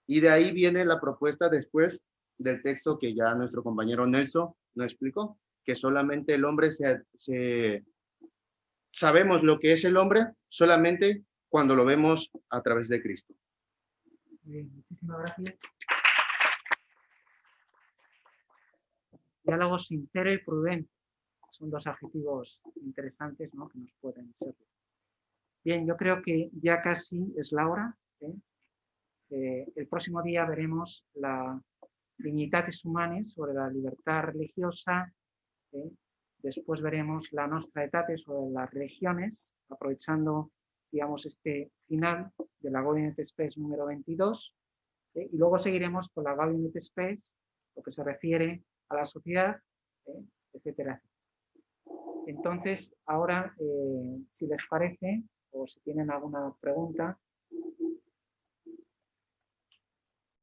Y de ahí viene la propuesta después del texto que ya nuestro compañero Nelson nos explicó, que solamente el hombre sabemos lo que es el hombre solamente cuando lo vemos a través de Cristo. Bien, muchísimas gracias. Diálogo sincero y prudente. Son 2 adjetivos interesantes, ¿no?, que nos pueden servir. Bien, yo creo que ya casi es la hora. El próximo día veremos la Dignitatis Humanae sobre la libertad religiosa. Después veremos la Nostra Aetate sobre las religiones, aprovechando, digamos, este final de la Gaudium et Spes número 22. Y luego seguiremos con la Gaudium et Spes, lo que se refiere a la sociedad, etcétera. Entonces, ahora, si les parece, o si tienen alguna pregunta,